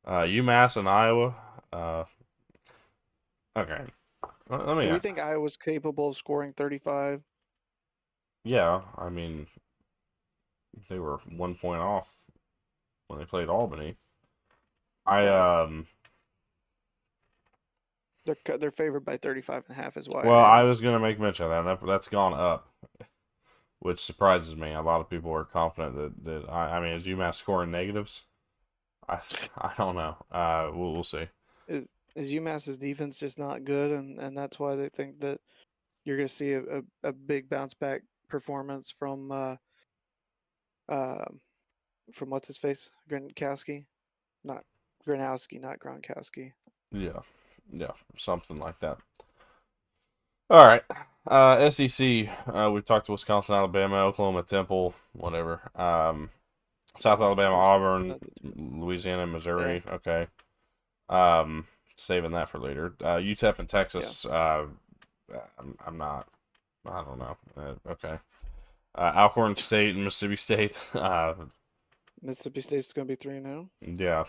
UMass and Iowa. Okay. Let me. Do we think Iowa's capable of scoring 35? Yeah, I mean, they were 1 point off when they played Albany. Right. They're favored by 35.5 is why Well, I I was asked. gonna make mention of that. That's gone up, which surprises me. A lot of people are confident that I mean, is UMass scoring negatives? I I don't know. We'll see. Is UMass's defense just not good, and that's why they think that you're going to see a big bounce back performance uh from what's his face, Gronkowski, not Gronowski, not Gronkowski. Yeah, yeah, something like that. All right. SEC. We've talked to Wisconsin, Alabama, Oklahoma, Temple, whatever. South Alabama, Auburn, Louisiana, Missouri. Yeah. Okay. Saving that for later. UTEP and Texas. I'm not. I don't know. Okay. Alcorn State and Mississippi State. Mississippi State's going to be 3-0. Yeah.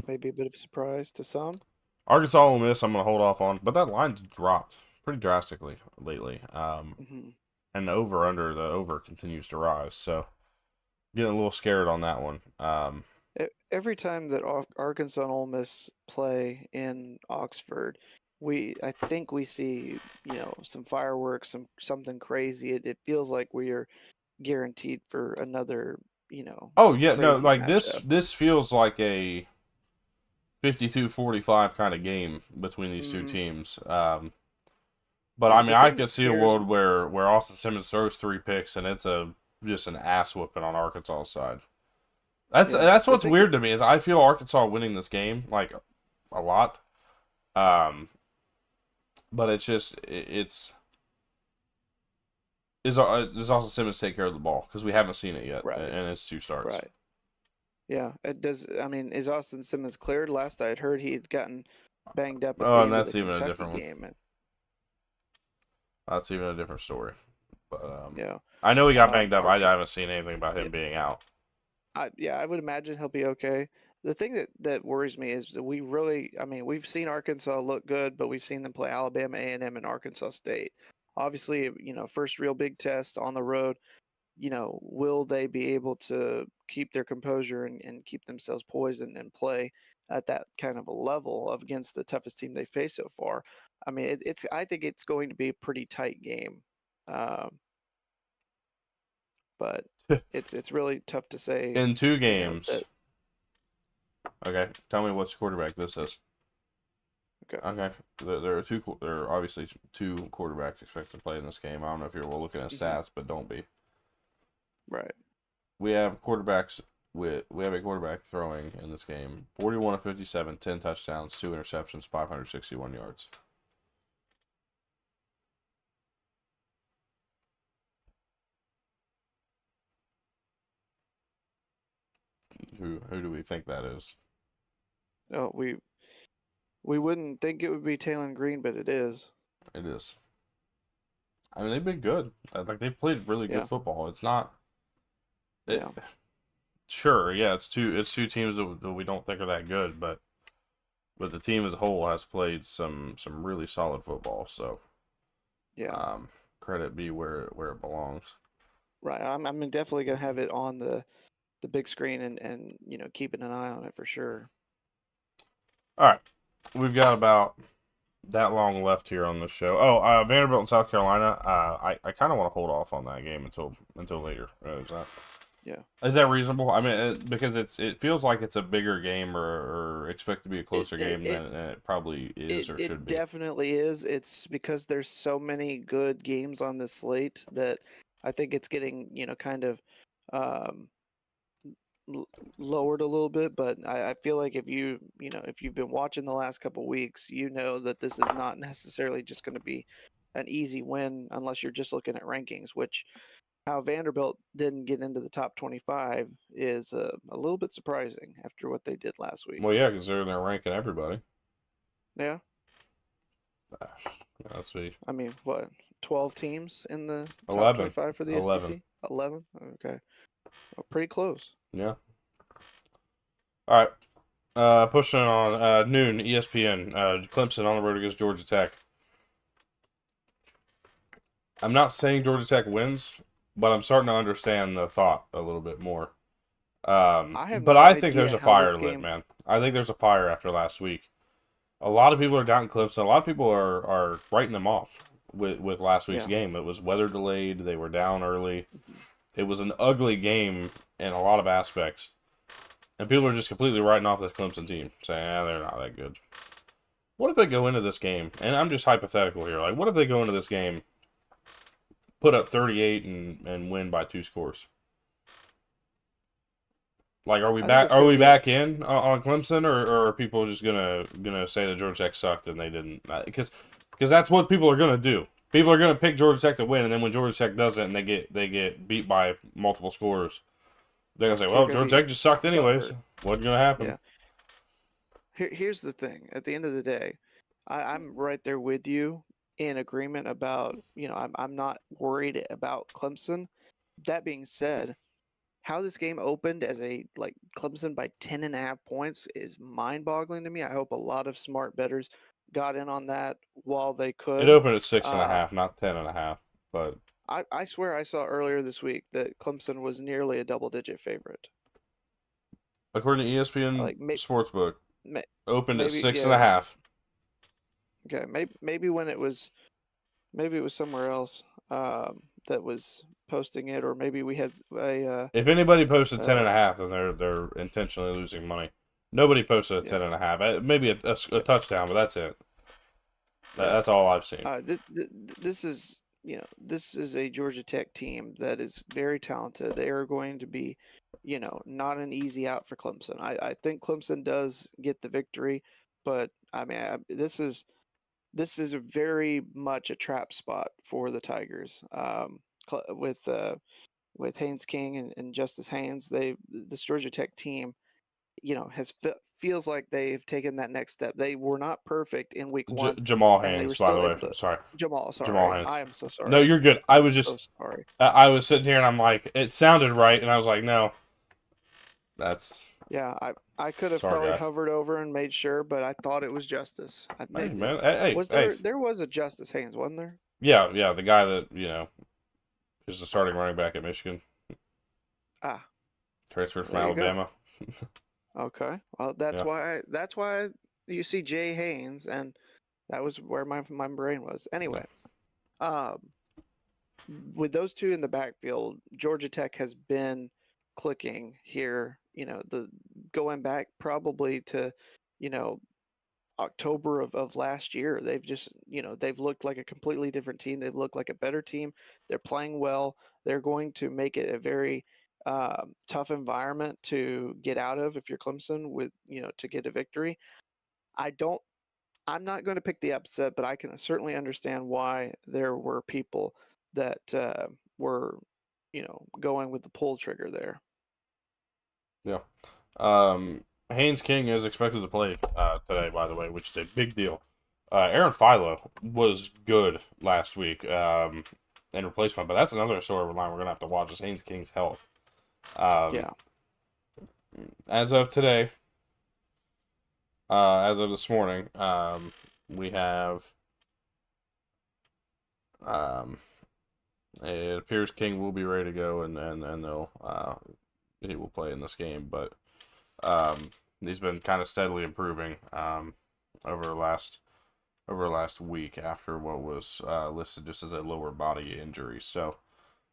Maybe a bit of a surprise to some. Arkansas, Ole Miss. I'm gonna hold off on, but that line's dropped pretty drastically lately. And the over continues to rise. So getting a little scared on that one. Every time that Arkansas and Ole Miss play in Oxford, I think we see some fireworks, something crazy. It feels like we are guaranteed for another Oh yeah, no, crazy like this. matchup. This feels like a 52-45 kind of game between these two teams. But I mean, The I thing could that see a scares world where Austin Simmons throws 3 picks and it's just an ass whooping on Arkansas' side. That's yeah, that's the what's thing weird that to me is I feel Arkansas winning this game like a lot. But it's just does Austin Simmons take care of the ball because we haven't seen it yet, right, and it's 2 starts. right. Yeah, it does. I mean, is Austin Simmons cleared? Last I had heard, he had gotten banged up at the Oh, and end of the that's even a Kentucky different one. game. That's even a different story. But Yeah, I know he got banged up. I Arkansas. haven't seen anything about him being out. I would imagine he'll be okay. The thing that worries me is that we've seen Arkansas look good, but we've seen them play Alabama, A&M, and Arkansas State. Obviously, first real big test on the road. Will they be able to keep their composure and keep themselves poised and play at that kind of a level against the toughest team they face so far? I mean, I think it's going to be a pretty tight game, but it's really tough to say. In 2 games. That Okay, tell me which quarterback this is. okay. Okay, there are obviously 2 quarterbacks expected to play in this game. I don't know if you're looking at stats, but don't be. Right. We have quarterbacks we have a quarterback throwing in this game 41 of 57, 10 touchdowns, 2 interceptions, 561 yards. Who do we think that is? Oh, we wouldn't think it would be Taylor Green, but it is. It is. I mean, they've been good. Like they played really good Yeah. football. It's not. Yeah. Sure, yeah, it's two teams that we don't think are that good, but the team as a whole has played some really solid football. So Yeah. Credit be where it belongs. Right. I'm definitely gonna have it on the big screen and keeping an eye on it for sure. All right, we've got about that long left here on this show. Oh, Vanderbilt and South Carolina. I kind of want to hold off on that game until later. Is that? Yeah. Is that reasonable? I mean, because it feels like it's a bigger game or expect to be a It closer it game it than it probably is or it should be. definitely is. It's because there's so many good games on this slate that I think it's getting, kind of um lowered a little bit, but I feel like if you've been watching the last couple weeks, you know that this is not necessarily just going to be an easy win unless you're just looking at rankings, which how Vanderbilt didn't get into the top 25 is a little bit surprising after what they did last week. Well, yeah, because they're ranking everybody. Yeah, Gosh, let's see, I mean, what, 12 teams in the top 11, 25 for the 11. SEC? 11? Okay, well, pretty close. Yeah. All right. Pushing on noon ESPN. Clemson on the road against Georgia Tech. I'm not saying Georgia Tech wins, but I'm starting to understand the thought a little bit more. I have But no I think idea there's a how this fire lit, game. man. I think there's a fire after last week. A lot of people are doubting Clemson. A lot of people are writing them off with last week's Yeah. game. It was weather delayed. They were down early. Mhm. It was an ugly game in a lot of aspects. And people are just completely writing off this Clemson team, saying, they're not that good. What if they go into this game, and I'm just hypothetical here, like, what if they go into this game, put up 38 and win by 2 scores? Like, are we I think back? it's Are going to we be a. back in on Clemson, or are people just gonna say that Georgia Tech sucked and they didn't? Because that's what people are gonna do. People are gonna pick Georgia Tech to win, and then when Georgia Tech doesn't, and they get beat by multiple scores, they're gonna say, They're "Well, going to Georgia be Tech just sucked anyways. butthurt. What's gonna happen?" Yeah. Here's the thing. At the end of the day, I'm right there with you in agreement about, I'm not worried about Clemson. That being said, how this game opened as a like Clemson by 10.5 points is mind-boggling to me. I hope a lot of smart bettors got in on that while they It could. opened at six and a Uh, half, not 10.5. But I swear I saw earlier this week that Clemson was nearly a double-digit favorite. according to ESPN Like Sportsbook, may, opened at maybe, six and a yeah. half. Okay, maybe when it was, maybe it was somewhere else that was posting it, or maybe we had a If anybody posted ten and uh, a half, then they're intentionally losing money. Nobody posted a yeah, 10.5. Maybe a okay, touchdown, but that's it. yeah. That's all I've seen. This is this is a Georgia Tech team that is very talented. They are going to be, not an easy out for Clemson. I think Clemson does get the victory, but I mean this is a very much a trap spot for the Tigers. With Haynes King and Justice Haynes, this Georgia Tech team, feels like they've taken that next step. They were not perfect in week one, Jamal and they were Haynes, by the still way. able to. Sorry, Jamal, Jamal sorry, Haynes. I am so No, sorry. you're good. I I'm was so just sorry. I was sitting here and I'm like, it sounded right, and I was like, no, that's Yeah, I could have sorry, probably guy. hovered over and made sure, but I thought it was Justice. Hey, man. Hey, Was hey, there was a Justice Haynes, wasn't there? yeah, the guy that is the starting running back at Michigan, Ah, transferred from there you go. Alabama. Okay. Well, Yeah, that's why you see Jay Haynes, and that was where my brain was. yeah. Anyway, um, with those two in the backfield, Georgia Tech has been clicking here. The going back probably to, you know, October of last year. They've just, they've looked like a completely different team. They've looked like a better team. They're playing well. They're going to make it a very tough environment to get out of if you're Clemson with, to get a victory. I don't. I'm not going to pick the upset, but I can certainly understand why there were people that were, going with the pull trigger there. Yeah. Um, Haynes King is expected to play today, by the way, which is a big deal. Aaron Philo was good last week in replacement, but that's another storyline we're gonna have to watch is Haynes King's health. Um, Yeah. as of today, as of this morning, we have um, it appears King will be ready to go, and they'll he will play in this game, but he's been kind of steadily improving over the last week after what was listed just as a lower body injury. So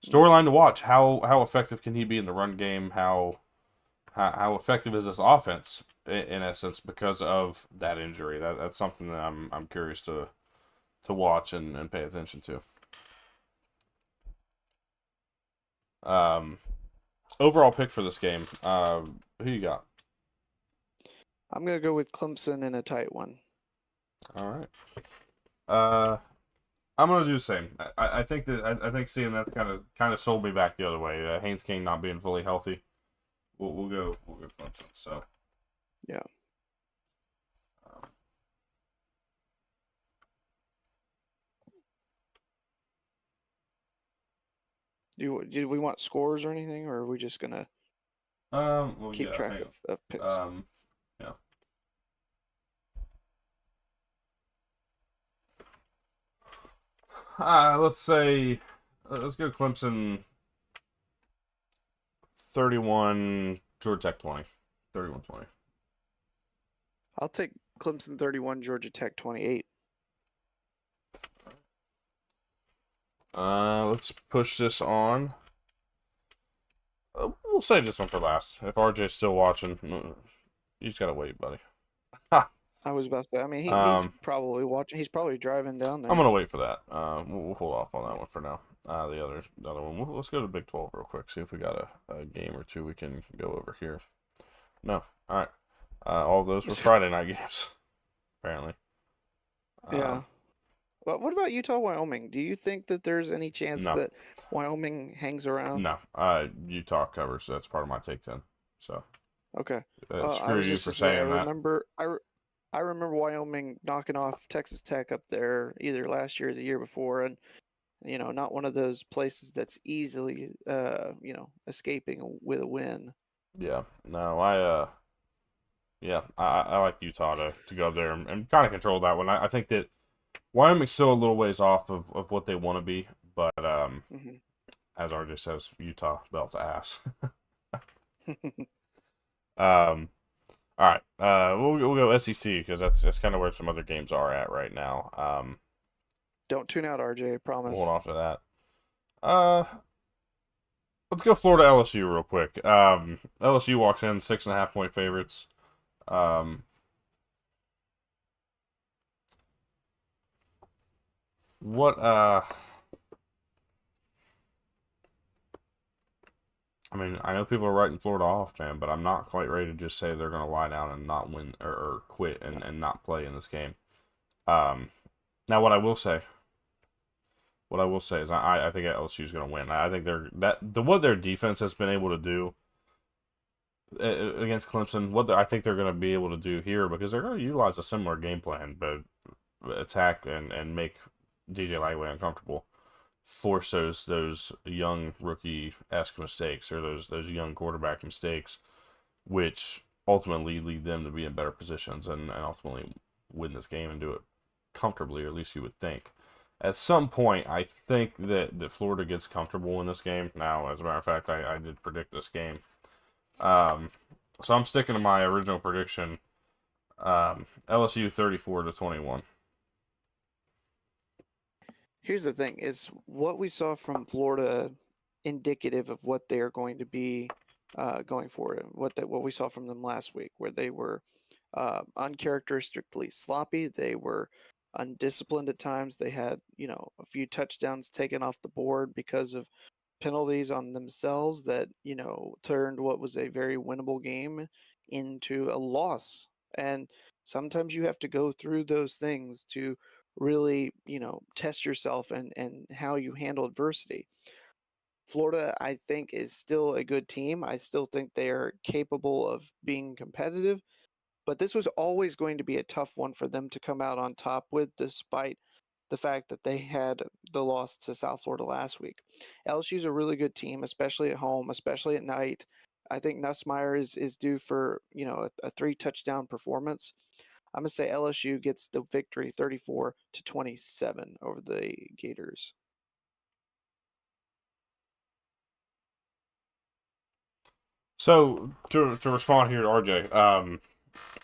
Storyline to watch. How effective can he be in the run game? How effective is this offense in essence because of that injury? That's something that I'm curious to watch and pay attention to. Um, Overall pick for this game. Who you got? I'm gonna go with Clemson in a tight one. All right. Uh, I'm gonna do the same. I think that I think seeing that kind of sold me back the other way. Haynes King not being fully healthy. We'll go Clemson. So Yeah. um, Did we want scores or anything, or are we just gonna well keep yeah, track hang of picks? on. Yeah. Let's say let's go Clemson 31, Georgia Tech 20. 31-20. I'll take Clemson 31, Georgia Tech 28. Let's push this on. We'll save this one for last. If RJ's still watching, you just gotta wait, buddy. I was about to say. I mean, he's Um, probably watching. He's probably driving down I'm there. gonna wait for that. We'll hold off on that one for now. The other one. Let's go to Big 12 real quick. See if we got a game or two we can go over here. No. All right. All of those were Friday night games, apparently. Yeah. But what about Utah, Wyoming? Do you think that there's any chance No, that Wyoming hangs around? no. Utah covers. So that's part of my take 10. So Okay. I screw was you just for to say, saying that. I remember Wyoming knocking off Texas Tech up there either last year or the year before, and not one of those places that's easily escaping with a win. Yeah. No, yeah, I like Utah to go up there and kind of control that one. I think that Wyoming's still a little ways off of what they want to be, but Hmm. as RJ says, Utah belt to ass. um, all right, we'll go SEC because that's kind of where some other games are at right now. Don't tune out, RJ. I We'll promise. hold off to that. Uh, let's go Florida LSU real quick. LSU walks in 6.5 point favorites. Um, what I mean, I know people are writing Florida off, man, but I'm not quite ready to just say they're going to lie down and not win or quit and not play in this game. Um, Now, what I will say is, I think LSU is going to win. I think what their defense has been able to do against Clemson, I think they're going to be able to do here because they're going to utilize a similar game plan, but attack and make DJ Lightweight uncomfortable. Force those young rookie esque mistakes or those young quarterback mistakes, which ultimately lead them to be in better positions and ultimately win this game and do it comfortably, or at least you would think. At some point, I think that Florida gets comfortable in this game. Now, as a matter of fact, I did predict this game. Um, so I'm sticking to my original prediction. LSU 34-21. Here's the thing: is what we saw from Florida indicative of what they are going to be going forward? What we saw from them last week, where they were uncharacteristically sloppy, they were undisciplined at times. They had a few touchdowns taken off the board because of penalties on themselves that turned what was a very winnable game into a loss. And sometimes you have to go through those things to really test yourself and how you handle adversity. Florida, I think, is still a good team. I still think they are capable of being competitive, but this was always going to be a tough one for them to come out on top with, despite the fact that they had the loss to South Florida last week. LSU's a really good team, especially at home, especially at night. I think Nussmeier is due for a 3 touchdown performance. I'm gonna say LSU gets the victory, 34-27 over the Gators. So to respond here to RJ,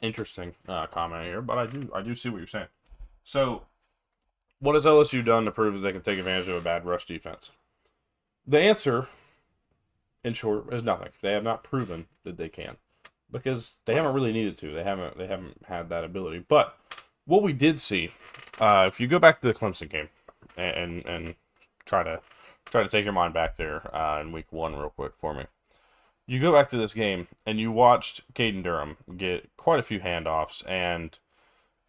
interesting comment here, but I do see what you're saying. So what has LSU done to prove that they can take advantage of a bad rush defense? The answer, in short, is nothing. They have not proven that they can, because they Right. haven't really needed to. They haven't had that ability. But what we did see, if you go back to the Clemson game and try to take your mind back there in week 1 real quick for me. You go back to this game and you watched Caden Durham get quite a few handoffs and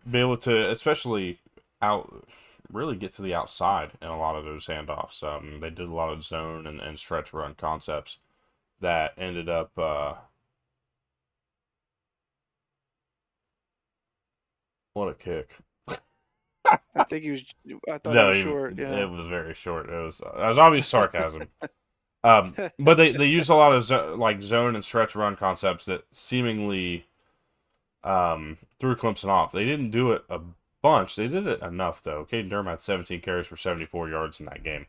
be able to, especially out, really get to the outside in a lot of those handoffs. They did a lot of zone and stretch run concepts that ended up. What a kick! I think he was. I thought he No, was short. Yeah. it was very short. It was obvious sarcasm. But they used a lot of like zone and stretch run concepts that seemingly threw Clemson off. They didn't do it a bunch. They did it enough though. Caden Durham had 17 carries for 74 yards in that game.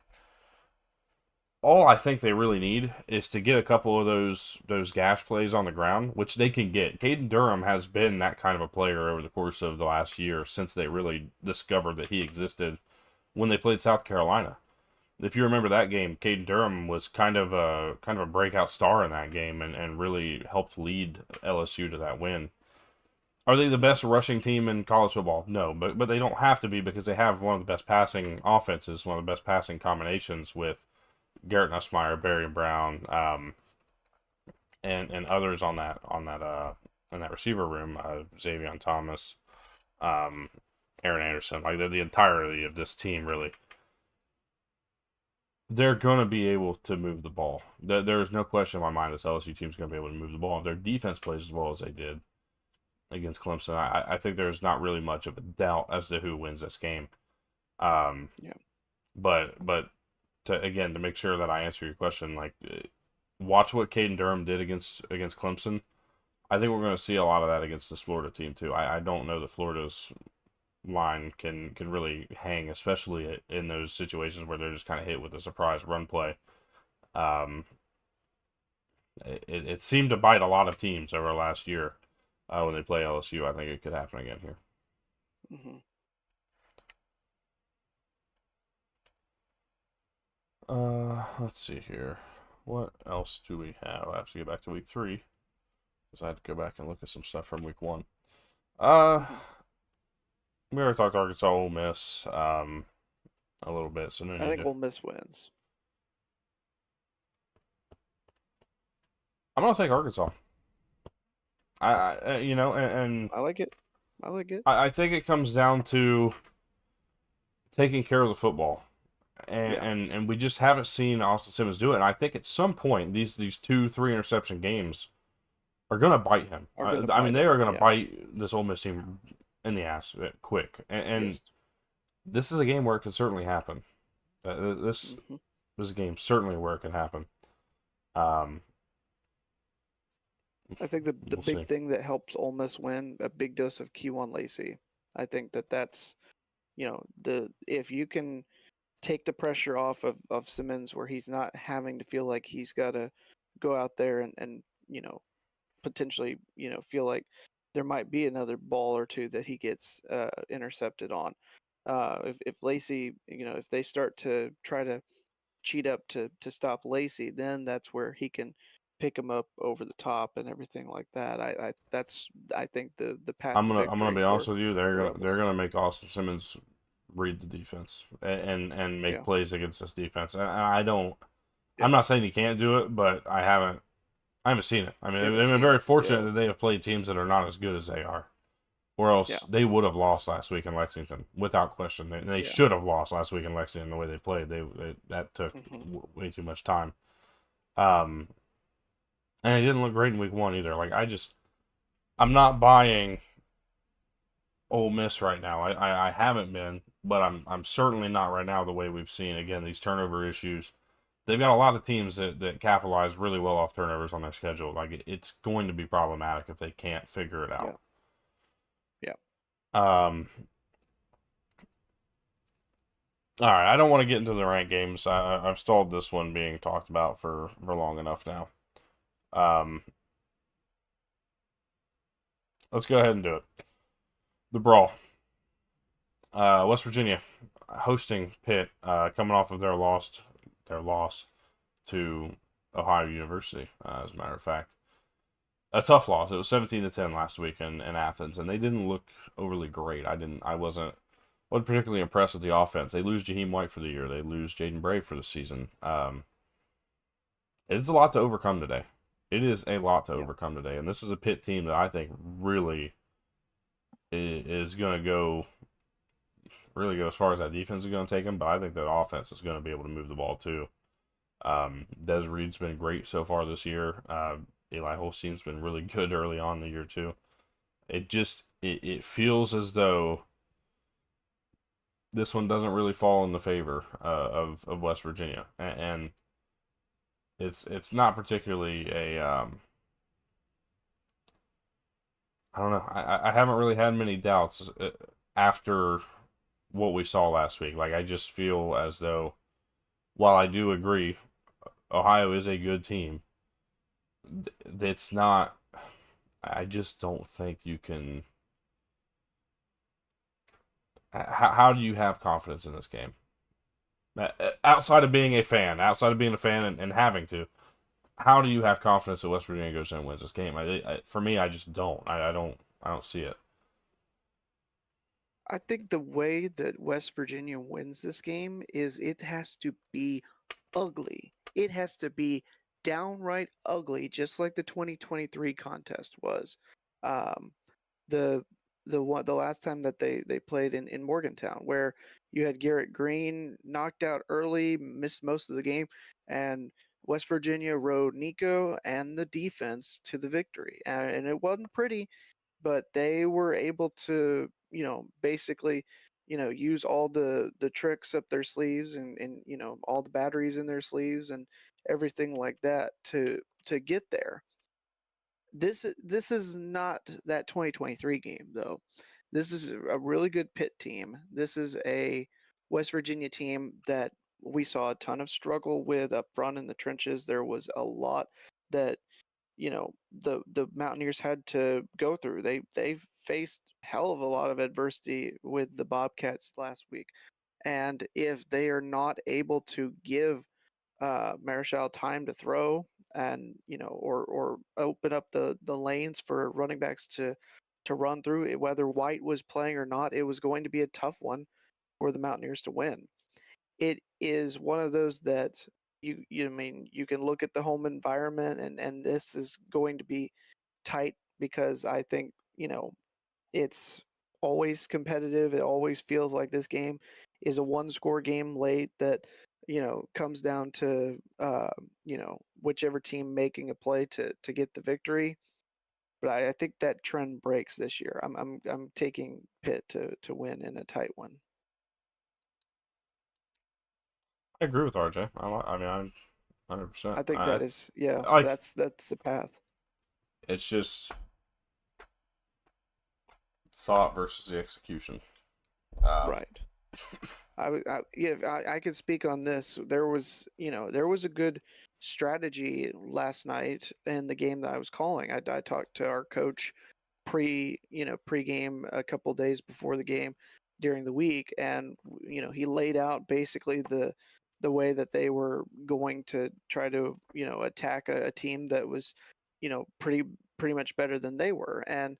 All I think they really need is to get a couple of those gash plays on the ground, which they can get. Caden Durham has been that kind of a player over the course of the last year since they really discovered that he existed when they played South Carolina. If you remember that game, Caden Durham was kind of a breakout star in that game and really helped lead LSU to that win. Are they the best rushing team in college football? No, but they don't have to be because they have one of the best passing offenses, one of the best passing combinations with Garrett Nussmeier, Barry Brown, and others in that receiver room, Xavier Thomas, Aaron Anderson, like the entirety of this team really. They're going to be able to move the ball. There's no question in my mind this LSU team's going to be able to move the ball. If their defense plays as well as they did against Clemson, I think there's not really much of a doubt as to who wins this game. Yeah. But to make sure that I answer your question, like watch what Caden Durham did against Clemson. I think we're going to see a lot of that against this Florida team too. I don't know that Florida's line can really hang, especially in those situations where they're just kind of hit with a surprise run play. Um, it seemed to bite a lot of teams over last year when they play LSU. I think it could happen again here. Hmm. Let's see here. What else do we have? I have to get back to week 3 because I had to go back and look at some stuff from week 1. Uh, Hmm. we already talked Arkansas, Ole Miss, a little bit, so no I need think to. Ole Miss wins. I'm gonna take Arkansas. And I like it. I like it. I think it comes down to taking care of the football, Yeah. and we just haven't seen Austin Simmons do it. And I think at some point these 2-3 interception games are gonna bite him. Are going to I mean, bite they them. are gonna Yeah. bite this Ole Miss team in the ass quick. And Yes. this is a game where it can certainly happen. This Hmm. this is a game certainly where it can happen. Um, I think the we'll big see. thing that helps Ole Miss win a big dose of Q1 Lacey. I think that's the if you can take the pressure off of Simmons where he's not having to feel like he's got to go out there and potentially feel like there might be another ball or two that he gets intercepted on. If Lacey, if they start to try to cheat up to stop Lacey, then that's where he can pick him up over the top and everything like that. I think the path to I'm gonna victory be honest for with you. the They're Rebels. gonna make Austin Simmons read the defense and make Yeah. plays against this defense. And I don't. I'm Yeah. not saying he can't do it, but I haven't seen it. I We mean, haven't they've been seen very it. fortunate Yeah. that they have played teams that are not as good as they are, or else Yeah. they would have lost last week in Lexington without question. They Yeah. should have lost last week in Lexington the way they played. That took Hmm. way too much time. Um, and it didn't look great in week 1 either. Like I'm not buying Ole Miss right now. I haven't been, but I'm certainly not right now the way we've seen again these turnover issues. They've got a lot of teams that capitalize really well off turnovers on their schedule. Like it's going to be problematic if they can't figure it Yeah. out. Yeah. Um, all right, I don't want to get into the ranked games. I've stalled this one being talked about for long enough now. Um, let's go ahead and do it. The brawl. West Virginia hosting Pitt, coming off of their loss. to Ohio University, as a matter of fact. A tough loss. It was 17-10 last week in Athens, and they didn't look overly great. I wasn't particularly impressed with the offense. They lose Jaheim White for the year. They lose Jaden Bray for the season. It's a lot to overcome today. It is a lot to Yeah. overcome today, and this is a Pitt team that I think really is going to go as far as that defense is going to take them. But I think that offense is going to be able to move the ball too. Des Reed's been great so far this year. Eli Holstein's been really good early on in the year too. It feels as though this one doesn't really fall in the favor of West Virginia, and it's not particularly a I don't know. I haven't really had many doubts after what we saw last week. Like I just feel as though, while I do agree, Ohio is a good team. It's not. I just don't think you can. How do you have confidence in this game? Outside of being a fan, and having to, how do you have confidence that West Virginia goes in and wins this game? For me, I just don't. I don't see it. I think the way that West Virginia wins this game is it has to be ugly. It has to be downright ugly, just like the 2023 contest was. Um, the the last time that they played in Morgantown, where you had Garrett Green knocked out early, missed most of the game, and West Virginia rode Nico and the defense to the victory. And it wasn't pretty, but they were able to, basically, use all the tricks up their sleeves and all the batteries in their sleeves and everything like that to get there. This is not that 2023 game though. This is a really good Pitt team. This is a West Virginia team that we saw a ton of struggle with up front in the trenches. There was a lot that the Mountaineers had to go through. They faced hell of a lot of adversity with the Bobcats last week, and if they are not able to give Marichal time to throw and or open up the lanes for running backs to run through it, whether White was playing or not, it was going to be a tough one for the Mountaineers to win. It is one of those that I mean, you can look at the home environment and this is going to be tight because I think it's always competitive. It always feels like this game is a one score game late that comes down to whichever team making a play to get the victory. But I think that trend breaks this year. I'm taking Pitt to win in a tight one. I agree with RJ. I mean, I'm 100%. I think that is, yeah, Like that's the path. it's just thought versus the execution. Um, Right. Yeah, I could speak on this. There was a good strategy last night in the game that I was calling. I talked to our coach pre-game a couple days before the game during the week, and he laid out basically the way that they were going to try to attack a team that was pretty much better than they were. And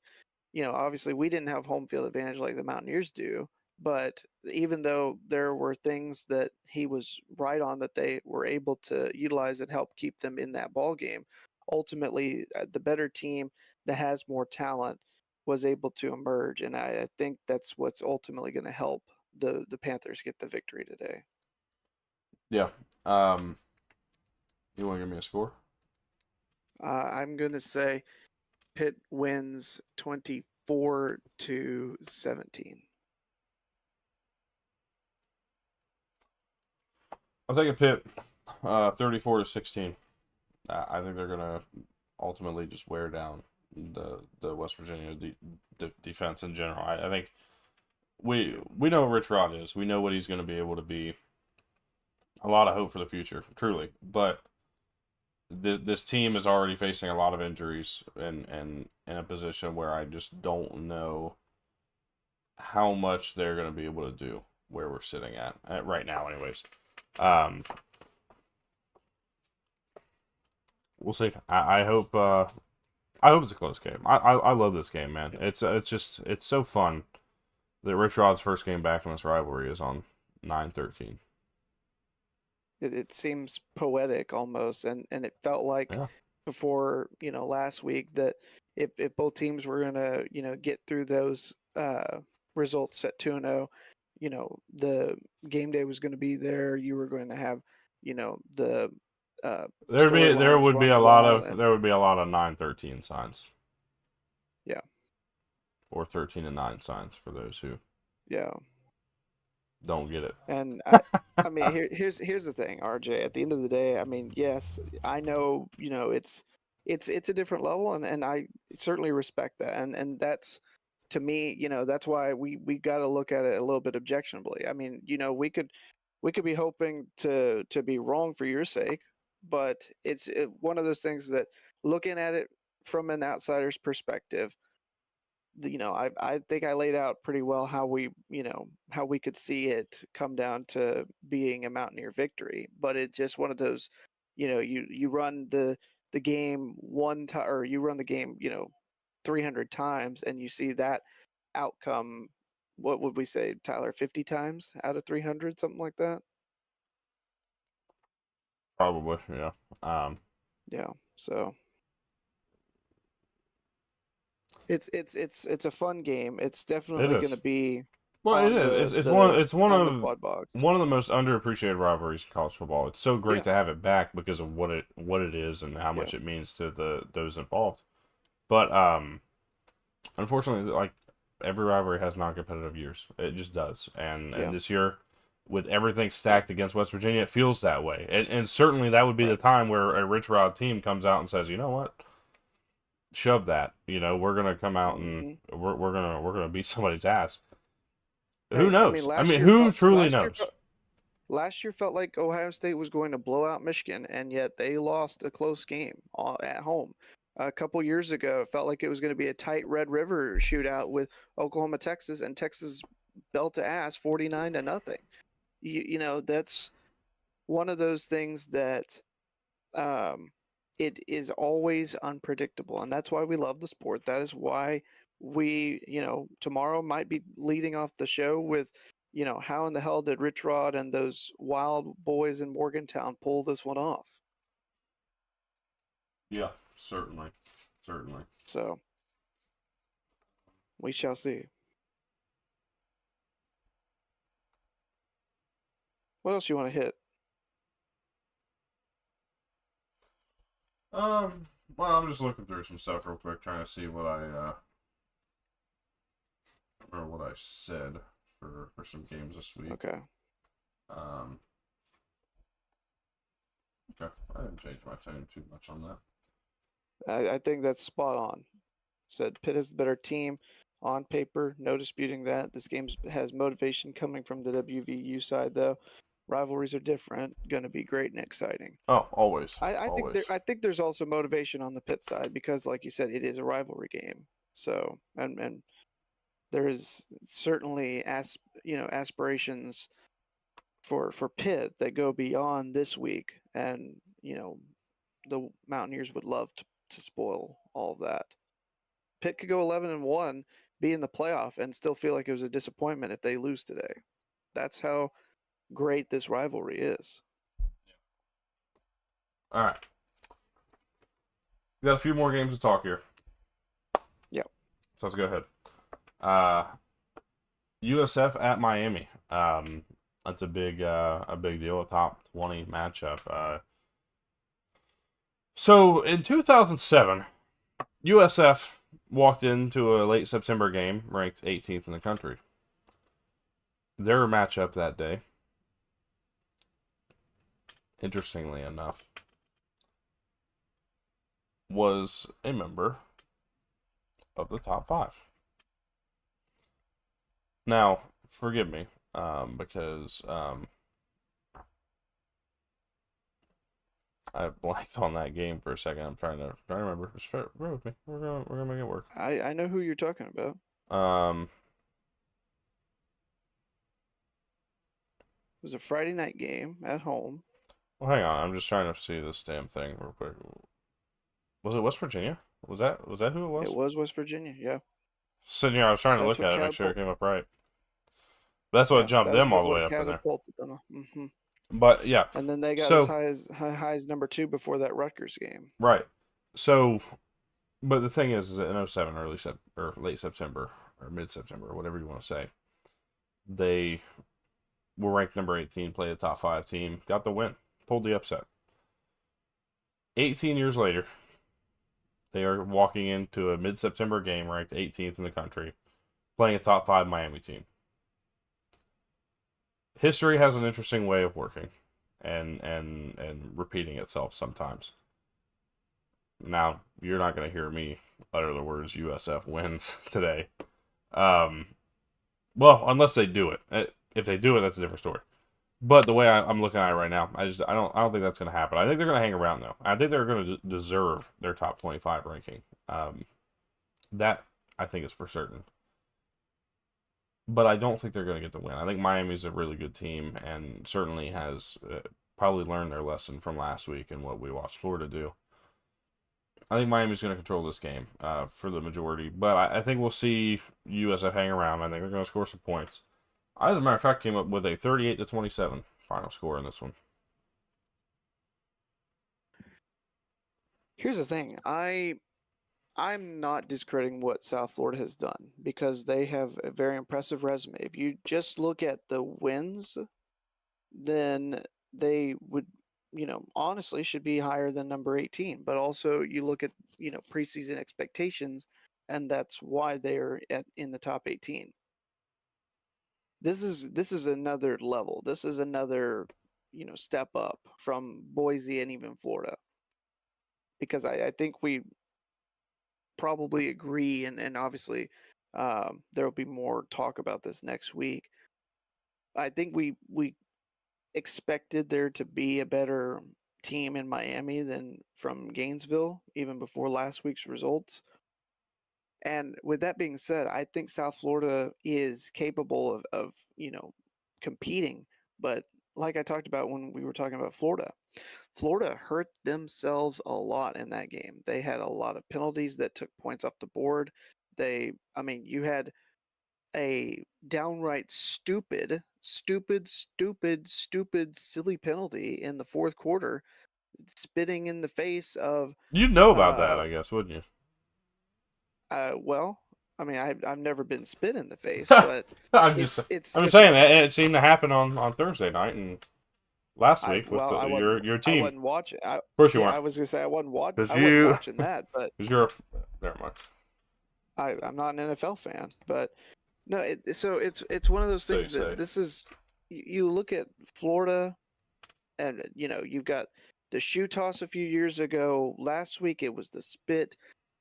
obviously we didn't have home field advantage like the Mountaineers do, but even though there were things that he was right on that they were able to utilize that help keep them in that ball game, ultimately the better team that has more talent was able to emerge, and I think that's what's ultimately going to help the Panthers get the victory today. yeah. You want to give me a score? I'm going to say Pitt wins 24-17. I'll take a Pitt, 34-16. I think they're gonna ultimately just wear down the West Virginia defense in general. I think we know what Rich Rod is. We know what he's going to be able to be. A lot of hope for the future, truly. But this team is already facing a lot of injuries and in a position where I just don't know how much they're going to be able to do where we're sitting at right now, anyways. Um, we'll see. I hope. I hope it's a close game. I love this game, man. Yep. It's so fun that Rich Rod's first game back in this rivalry is on 9/13. It seems poetic almost, and it felt like Yeah, before last week that if both teams were gonna get through those results at 2-0, the game day was going to be there. You were going to have the there storylines would be run a lot wild, of and 9/13 signs yeah, or 13-9 signs for those who yeah. don't get it. And I mean, here's the thing, RJ. At the end of the day, I mean, yes, I know, it's a different level, and I certainly respect that, and that's to me, that's why we got to look at it a little bit objectionably. I mean, we could be hoping to be wrong for your sake, but it's one of those things that looking at it from an outsider's perspective, I think I laid out pretty well how how we could see it come down to being a Mountaineer victory. But it's just one of those, you run the game one time, or you run the game, 300 times, and you see that outcome. What would we say, Tyler? 50 times out of 300, something like that. Probably, yeah. Um, Yeah. So it's a fun game. It's it definitely going is. to be Well, it on is. the It's one on the of quad box. the most underappreciated rivalries in college football. It's so great Yeah. to have it back because of what it is and how Yeah. much it means to those involved. But unfortunately, like every rivalry has non-competitive years. It just does. And Yeah. this year, with everything stacked against West Virginia, it feels that way. And certainly that would be the Right. time where a Rich Rod team comes out and says, you know what, shove that. We're gonna come out and Hmm. we're gonna beat somebody's ass. Who Hey, I mean, knows? I mean, who truly knows? last year felt like Ohio State was going to blow out Michigan, and yet they lost a close game at home. A couple years ago, it felt like it was going to be a tight Red River shootout with Oklahoma, Texas, and Texas belt to ass 49-0. That's one of those things that um, it is always unpredictable, and that's why we love the sport. That is why we, tomorrow might be leading off the show with, how in the hell did Rich Rod and those wild boys in Morgantown pull this one off? Yeah, certainly, certainly. So we shall see. What else you want to hit? Well, I'm just looking through some stuff real quick, trying to see what I said for some games this week. Okay. Um, okay, I didn't change my tune too much on that. I think that's spot on. Said Pitt is the better team on paper. No disputing that. This game has motivation coming from the WVU side, though. Rivalries are different. Going to be great and exciting. Oh, always, I think always. I think there's also motivation on the Pitt side because, like you said, it is a rivalry game. So and there is certainly aspirations for Pitt that go beyond this week, and the Mountaineers would love to spoil all of that. Pitt could go 11-1, be in the playoff, and still feel like it was a disappointment if they lose today. That's how great this rivalry is. All right, we got a few more games to talk here, Yeah. so let's go ahead. Uh, USF at Miami. That's a big deal, a top 20 matchup. So in 2007, USF walked into a late September game ranked 18th in the country. Their matchup that day, interestingly enough, was a member of the top 5. Now, forgive me, because I blanked on that game for a second. I'm trying to remember. Just bear with me. We're gonna make it work. I know who you're talking about. Um, It was a Friday night game at home. well, hang on. I'm just trying to see this damn thing real quick. Was it West Virginia? Was that who it It was? was West Virginia. Yeah, Sitting here, I was trying to that's look what at it, make sure it catapult. came up right. That's what Yeah, jumped that was them all the way what up in there. catapulted them. But yeah, And then they got as so high as number 2 before that Rutgers game. right. So, but the thing is in '07, or late September or mid September, whatever you want to say, they were ranked number 18, played a top five team, got the win, pulled the upset. 18 years later, they are walking into a mid September game ranked 18th in the country, playing a top five Miami team. History has an interesting way of working and repeating itself sometimes. Now, you're not going to hear me utter the words USF wins today. Um, well, unless they do it. If they do it, that's a different story. But the way I'm looking at it right now, I don't think that's going to happen. I think they're going to hang around though. I think they're going to deserve their top 25 ranking. That I think is for certain. But I don't think they're going to get the win. I think Miami's a really good team and certainly has probably learned their lesson from last week and what we watched Florida do. I think Miami's going to control this game for the majority, but I think we'll see USF hang around. I think they're going to score some points. I, as a matter of fact, came up with a 38-27 final score in this one. Here's the thing. I'm not discrediting what South Florida has done because they have a very impressive resume. If you just look at the wins, then they would, honestly should be higher than number 18. But also you look at, preseason expectations, and that's why they're in the top 18. This is another level. This is another, step up from Boise and even Florida. Because I think we probably agree, and obviously there will be more talk about this next week. I think we expected there to be a better team in Miami than from Gainesville, even before last week's results. And with that being said, I think South Florida is capable of competing. But like I talked about when we were talking about Florida, Florida hurt themselves a lot in that game. They had a lot of penalties that took points off the board. You had a downright stupid, silly penalty in the fourth quarter, spitting in the face of, You'd know about uh, that, I guess, wouldn't you? well, I've never been spit in the face, but I'm it's just, it's I'm just just saying that it seemed to happen on Thursday night and last I week with well your I team. wasn't watching. Of course you Yeah, weren't, I was gonna say because I wasn't you, watching that, but because you're. Never mind. I'm not an NFL fan. But no, so it's one of those So you things that say. this is. You look at Florida, and you've got the shoe toss a few years ago. Last week it was the spit,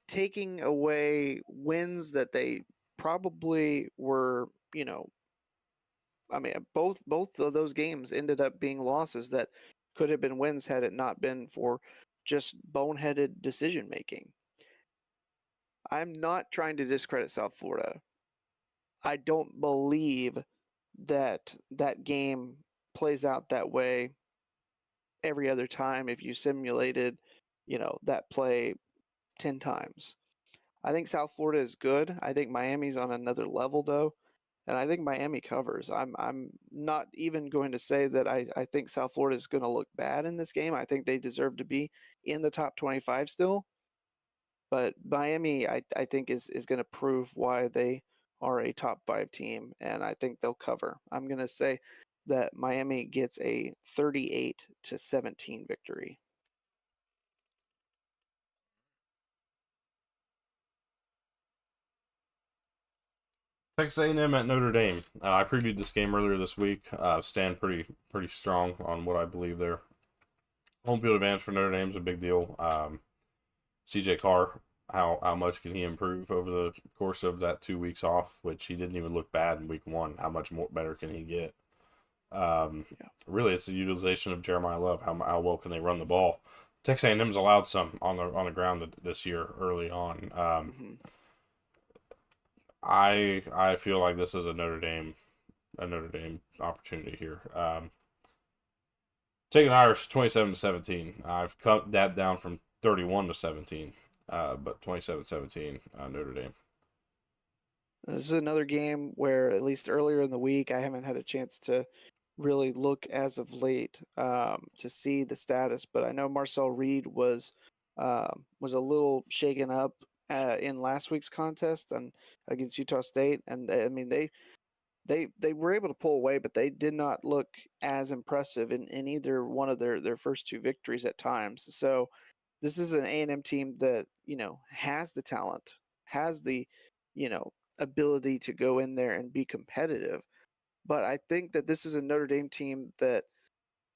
taking away wins that they probably were. Both of those games ended up being losses that could have been wins had it not been for just boneheaded decision making. I'm not trying to discredit South Florida. I don't believe that that game plays out that way every other time if you simulated, that play 10 times. I think South Florida is good. I think Miami's on another level though. And I think Miami covers. I'm not even going to say that I think South Florida is going to look bad in this game. I think they deserve to be in the top 25 still. But Miami, I think, is going to prove why they are a top 5 team, and I think they'll cover. I'm going to say that Miami gets a 38-17 victory. Texas A&M at Notre Dame. I previewed this game earlier this week. Stand pretty strong on what I believe there. Home field advantage for Notre Dame is a big deal. CJ Carr, how much can he improve over the course of that 2 weeks off, which he didn't even look bad in week one. How much more better can he get? Yeah. Really, it's the utilization of Jeremiah Love. How well can they run the ball? Texas A&M's allowed some on the ground this year early on. Mm-hmm. I feel like this is a Notre Dame opportunity here. Taking Irish 27-17. I've cut that down from 31-17. But 27-17 Notre Dame. This is another game where, at least earlier in the week, I haven't had a chance to really look as of late to see the status. But I know Marcel Reed was a little shaken up in last week's contest and against Utah State, and I mean they were able to pull away, but they did not look as impressive in either one of their first two victories at times. So this is an A&M team that, has the talent, has the, you know, ability to go in there and be competitive. But I think that this is a Notre Dame team that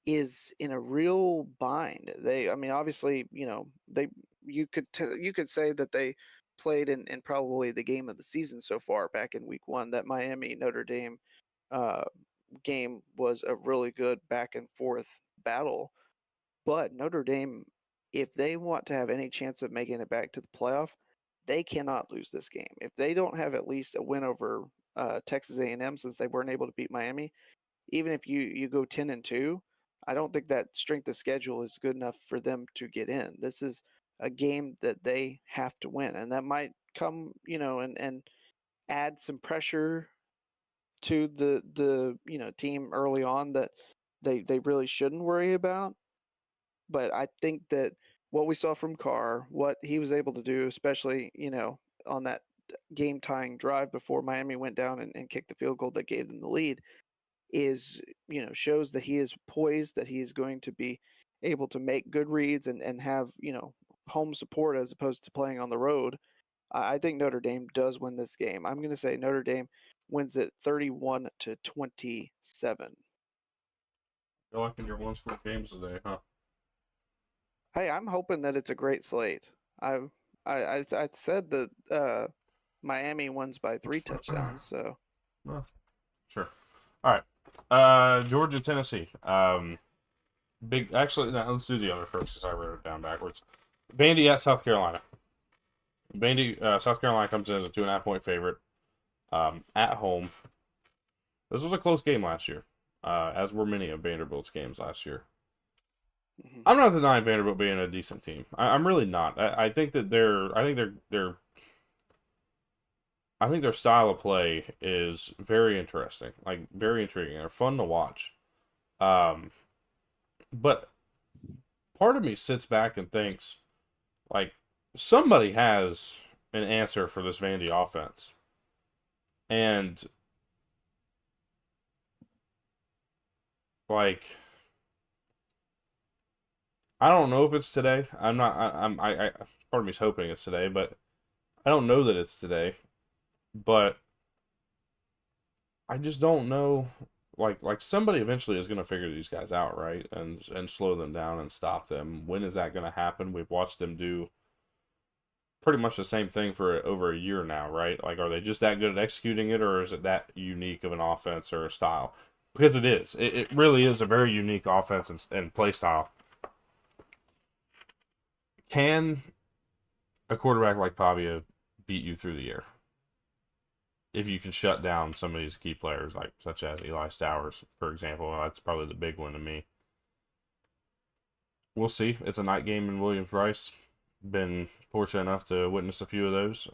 is in a real bind. I mean, obviously, you could say that they played in probably the game of the season so far back in week one. That Miami Notre Dame uh, game was a really good back and forth battle. But Notre Dame, if they want to have any chance of making it back to the playoff, they cannot lose this game. If they don't have at least a win over Texas A&M, since they weren't able to beat Miami, even if you go 10-2, I don't think that strength of schedule is good enough for them to get in. This is a game that they have to win, and that might come, and add some pressure to the team early on that they really shouldn't worry about. But I think that what we saw from Carr, what he was able to do, especially, on that game tying drive before Miami went down and kicked the field goal that gave them the lead, is, shows that he is poised, that he is going to be able to make good reads and have, home support as opposed to playing on the road. I think Notre Dame does win this game. I'm going to say Notre Dame wins it 31-27. You're liking your one-score games today, huh? Hey, I'm hoping that it's a great slate. I I said that Miami wins by 3 touchdowns. So Well, sure. All right. Georgia, Tennessee. Big. Actually, no, let's do the other first because I wrote it down backwards. Vandy at South Carolina. Vandy, South Carolina comes in as a 2.5 point favorite at home. This was a close game last year, as were many of Vanderbilt's games last year. mhm. I'm not denying Vanderbilt being a decent team. I'm really not. I think that I think their style of play is very interesting, like very intriguing. They're fun to watch. Um, but part of me sits back and thinks, like, somebody has an answer for this Vandy offense, and like, I don't know if it's today. I'm not. I part of me's hoping it's today, but I don't know that it's today. But I just don't know. Like somebody eventually is going to figure these guys out, right? And slow them down and stop them. When is that going to happen? We've watched them do pretty much the same thing for over a year now, right? Like, are they just that good at executing it, or is it that unique of an offense or a style? Because it is. It really is a very unique offense and play style. Can a quarterback like Pavia beat you through the air? If you can shut down some of these key players, like such as Eli Stowers, for example, that's probably the big one to me. We'll see. It's a night game in Williams-Brice. Been fortunate enough to witness a few of those.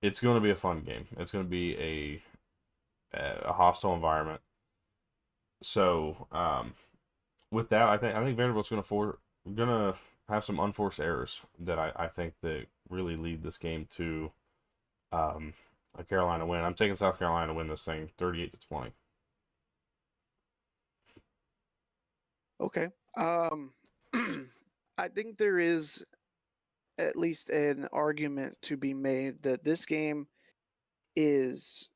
It's going to be a fun game. It's going to be a hostile environment. So with that, I think Vanderbilt's gonna have some unforced errors that I think that really lead this game to a Carolina win. I'm taking South Carolina to win this thing 38-20. okay. I think there is at least an argument to be made that this game is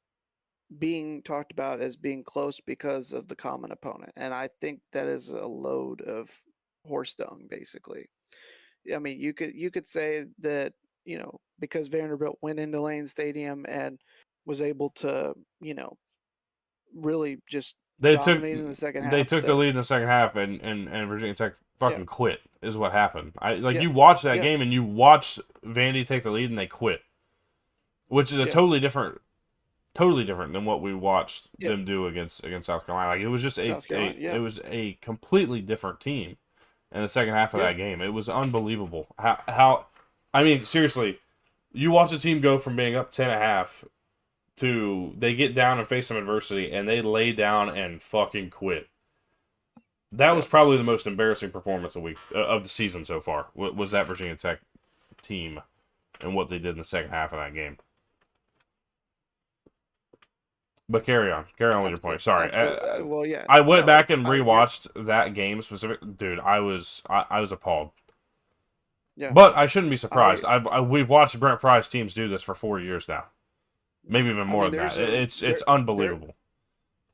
being talked about as being close because of the common opponent, and I think that is a load of horse dung, basically. I mean, you could say that, because Vanderbilt went into Lane Stadium and was able to, really just They took dominate in the second they half. took the That lead in the second half, and Virginia Tech Yeah, fucking quit is what happened. yeah, You watch that yeah, game and you watch Vandy take the lead and they quit, which is a yeah, totally different than what we watched yeah. them do against South Carolina. Like, it was just South Carolina, it yeah, was a completely different team. in the second half of Yeah. that game. It was unbelievable. How I mean, seriously, you watch a team go from being up 10.5 to they get down and face some adversity and they lay down and fucking quit. That was Yep. probably the most embarrassing performance of the season so far. Was that Virginia Tech team and what they did in the second half of that game? But carry on with your point. Sorry, Absolutely. Well, yeah. I went No, back it's and you're, rewatched that game specific. Dude, I was appalled. yeah. But I shouldn't be I surprised. We've watched Brent Pry's teams do this for 4 years now, maybe even I more mean, than that. there's a It's there unbelievable.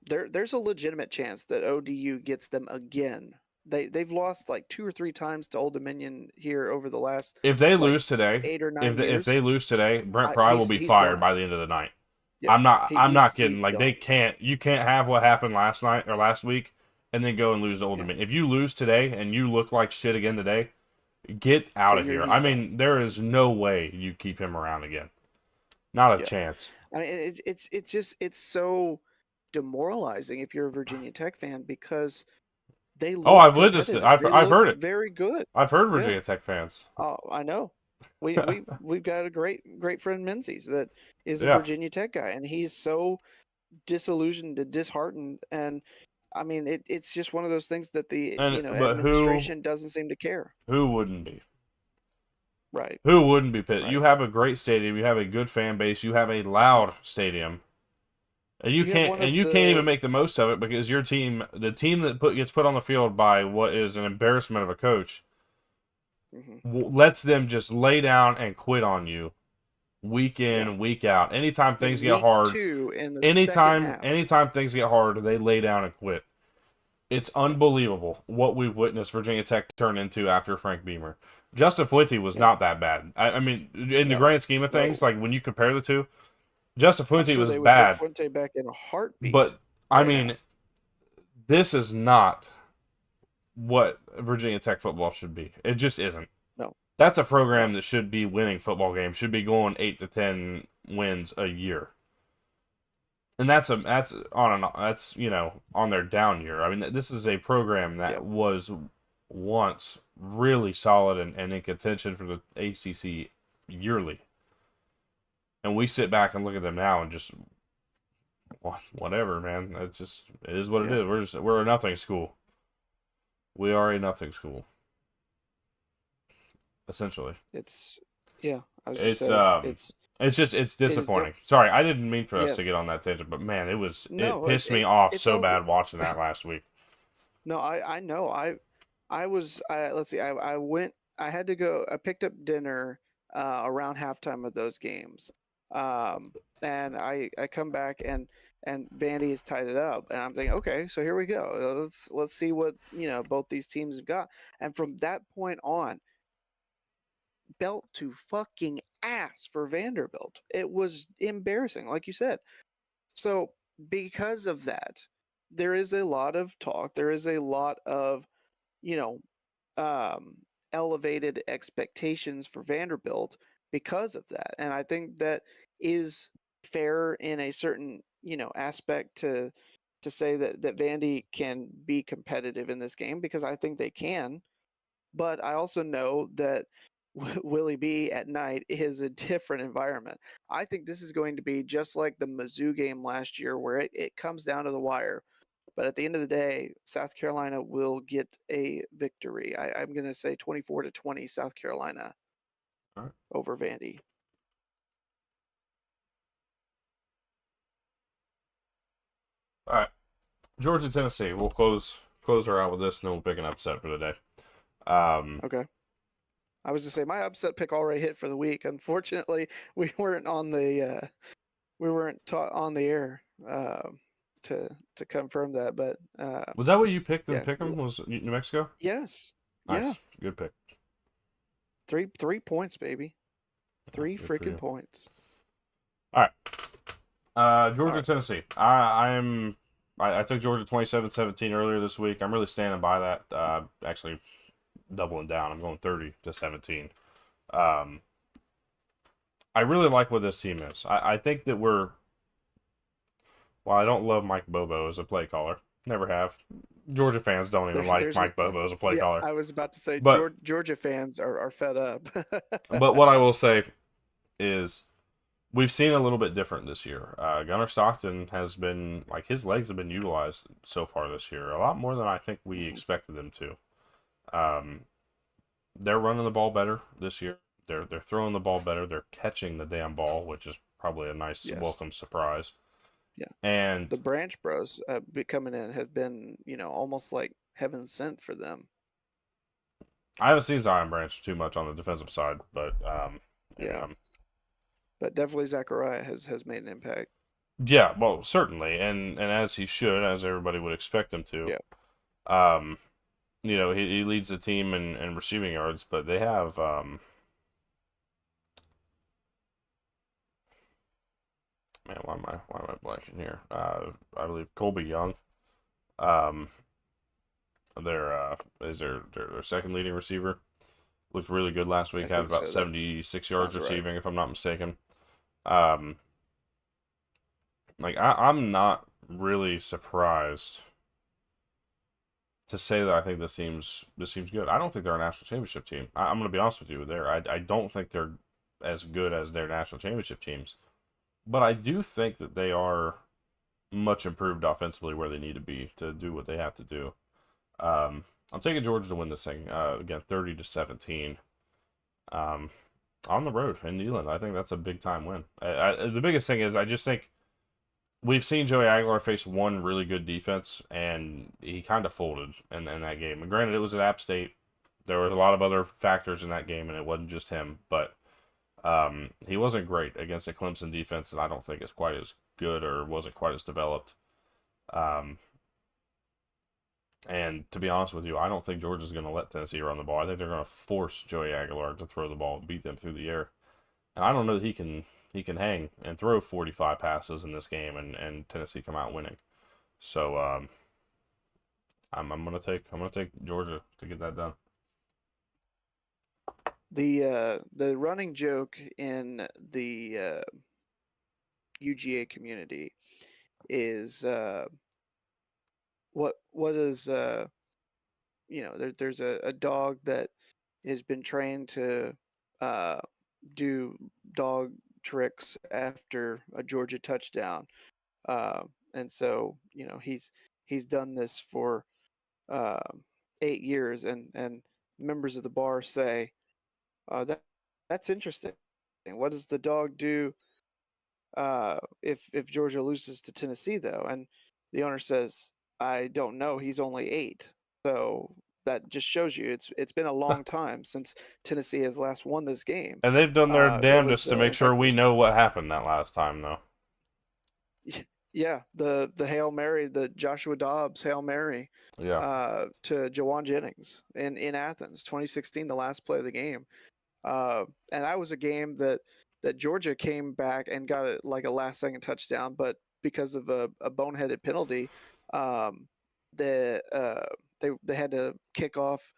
there's a legitimate chance that ODU gets them again. They've lost like 2 or 3 times to Old Dominion here over the last If they like lose today, 8 or 9 years. they lose today, Brent Pry will be He's fired done. by the end of the night. Yep. I'm not kidding. He's Like they done. can't you can't have what happened last night or last week and then go and lose to Old Yeah. Dominion. If you lose today and you look like shit again today, get out of here. He's I done. mean, there is no way you keep him around again. Not a Yeah. chance. I mean, it's so demoralizing if you're a Virginia Tech fan because they Oh, look I've witnessed it. competitive. They I've heard looked it. very good. I've heard Yeah. Virginia Tech fans. Oh, I know. We've got a great friend Menzies that is a Yeah. Virginia Tech guy, and he's so disillusioned and disheartened. And I mean, it's just one of those things that the And but administration doesn't seem to care. who wouldn't be? Right. Who wouldn't be pissed? Right. You have a great stadium. You have a good fan base. You have a loud stadium, and You have one of you can't even the make the most of it because your team, the team that gets put on the field by what is an embarrassment of a coach, mhm. lets them just lay down and quit on you week Yeah. in, week out. Anytime In things get week hard, 2 in the second half. anytime things get hard, they lay down and quit. It's Yeah. unbelievable what we've witnessed Virginia Tech turn into after Frank Beamer. Justin Fuente was Yeah. not that bad. I mean, in the No. grand scheme of things, No. like when you compare the two, Justin I'm Fuente sure was they would take bad. Fuente back in a heartbeat But I right mean, now. this is not what Virginia Tech football should be. It just isn't. No. That's a program No. that should be winning football games, should be going 8 to 10 wins a year. And that's on their down year. I mean, this is a program that Yep. was once really solid and in contention for the ACC yearly. And we sit back and look at them now and just whatever, man. It is what it Yeah. is. We're a nothing school. We are a nothing school, essentially. It's yeah. I was just It's saying it's it is disappointing. Sorry, I didn't mean for us yeah. to get on that tangent, but man, it No, pissed me off it's so all bad watching that last week. no. I know. Let's see. I had to go. I picked up dinner around halftime of those games, and I come back and Vandy has tied it up, and I'm thinking, okay, so here we go. Let's see what both these teams have got, and from that point on, belt to fucking ass for Vanderbilt. It was embarrassing, like you said. So because of that, there is a lot of talk. There is a lot of you know, um, elevated expectations for Vanderbilt because of that. And I think that is fair in a certain, aspect to say that Vandy can be competitive in this game because I think they can. But I also know that Willie B at night is a different environment. I think this is going to be just like the Mizzou game last year where it comes down to the wire. But at the end of the day, South Carolina will get a victory. I'm going to say 24-20 South Carolina All right. over Vandy. All right. Georgia, Tennessee. We'll close her out with this, and then we'll pick an upset for the day. Okay. I was to say my upset pick already hit for the week. Unfortunately, we weren't on the taught on the air to confirm that. But was that what you picked in yeah, Pick'em? Was New Mexico? yes, Nice. yeah, Good pick. 3 points, baby, three Good for freaking you. points. All right. Georgia, All right. Tennessee. I took Georgia 27-17 earlier this week. I'm really standing by that. Actually, doubling down. I'm going 30-17. I really like what this team is. I think that while I don't love Mike Bobo as a play caller, never have. Georgia fans don't even like There's a Mike Bobo as a play yeah. caller. I was about to say But Georgia fans are fed up. what I will say is we've seen a little bit different this year. Gunnar Stockton has been like his legs have been utilized so far this year a lot more than I think we Mhm. expected them to. Um, they're running the ball better this year. They're throwing the ball better. They're catching the damn ball, which is probably a nice Yes. welcome surprise. Yeah. And The Branch Bros coming in have been, almost like heaven sent for them. I haven't seen Zion Branch too much on the defensive side, but Yeah. But definitely Zachariah has made an impact. yeah, well, certainly, and as he should, as everybody would expect him to. Yeah. Um, he leads the team in receiving yards, but they have man, why am I blanking here? I believe Colby Young. Um, their is their second leading receiver. Looked really good last week. I Had think about so. That 76 yards sounds right. receiving, if I'm not mistaken. Um, I'm not really surprised to say that I think this seems good. I don't think they're a national championship team. I'm going to be honest with you there. I don't think they're as good as their national championship teams, but I do think that they are much improved offensively where they need to be to do what they have to do. I'm taking Georgia to win this thing again, 30-17. Um, on the road in Neyland. I think that's a big time win. The biggest thing is I just think we've seen Joey Aguilar face one really good defense, and he kind of folded in that game. And granted, it was at App State. There was a lot of other factors in that game, and it wasn't just him. But he wasn't great against a Clemson defense, and I don't think it's quite as good or wasn't quite as developed. Um, and to be honest with you, I don't think Georgia's going to let Tennessee run the ball. I think they're going to force Joey Aguilar to throw the ball and beat them through the air. And I don't know that he can hang and throw 45 passes in this game and Tennessee come out winning. So I'm gonna take Georgia to get that done. The running joke in the UGA community is what is there's a dog that has been trained to uh, do dog tricks after a Georgia touchdown, uh, and so he's done this for uh, 8 years, and members of the bar say that's interesting. What does the dog do if Georgia loses to Tennessee though? And the owner says, I don't know. He's only 8, so that just shows you it's been a long time since Tennessee has last won this game. And they've done their It was damnedest to make in sure fact it we was know what happened that last time, though. the Hail Mary, the Joshua Dobbs Hail Mary Yeah. to Jawan Jennings in Athens, 2016, the last play of the game. And that was a game that Georgia came back and got like a last second touchdown, but because of a boneheaded penalty, um, the they had to kick off,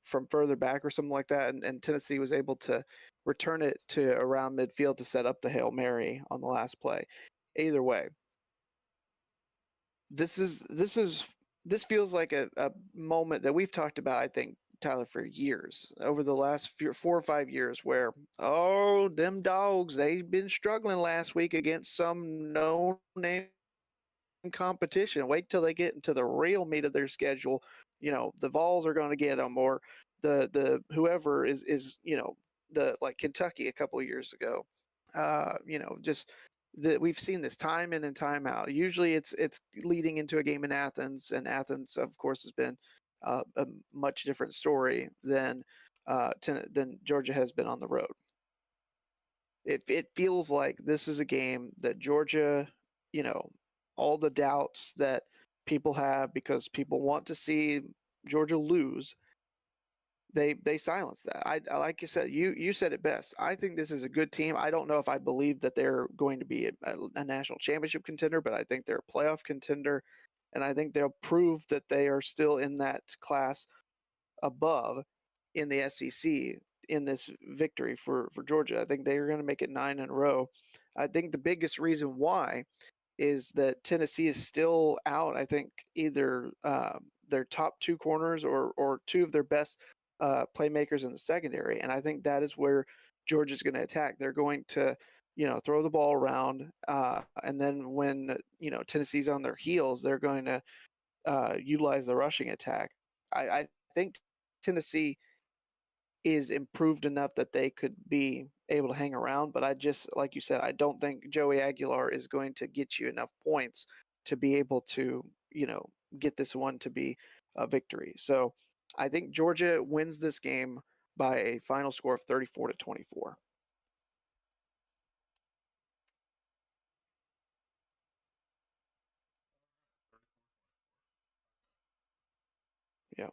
from further back or something like that, and Tennessee was able to return it to around midfield to set up the Hail Mary on the last play. Either way, this feels like a moment that we've talked about, I think, Tyler, for years, over the last 4 or 5 years, where, oh, them dogs, they've been struggling last week against some no name competition. Wait till they get into the real meat of their schedule. The Vols are going to get them, or the whoever is the like Kentucky a couple of years ago. Just that we've seen this time in and time out. Usually, it's leading into a game in Athens, and Athens, of course, has been a much different story than Georgia has been on the road. It feels like this is a game that Georgia, all the doubts that people have because people want to see Georgia lose, they silence that. I like you said, you said it best. I think this is a good team. I don't know if I believe that they're going to be a national championship contender, but I think they're a playoff contender, and I think they'll prove that they are still in that class above in the SEC in this victory for Georgia. I think they are going to make it 9 in a row. I think the biggest reason why is that Tennessee is still out. I think either their top two corners or two of their best playmakers in the secondary, and I think that is where Georgia's going to attack. They're going to throw the ball around, and then when Tennessee's on their heels, they're going to utilize the rushing attack. I think Tennessee is improved enough that they could be able to hang around. But I just, like you said, I don't think Joey Aguilar is going to get you enough points to be able to, get this one to be a victory. So I think Georgia wins this game by a final score of 34-24. Yeah.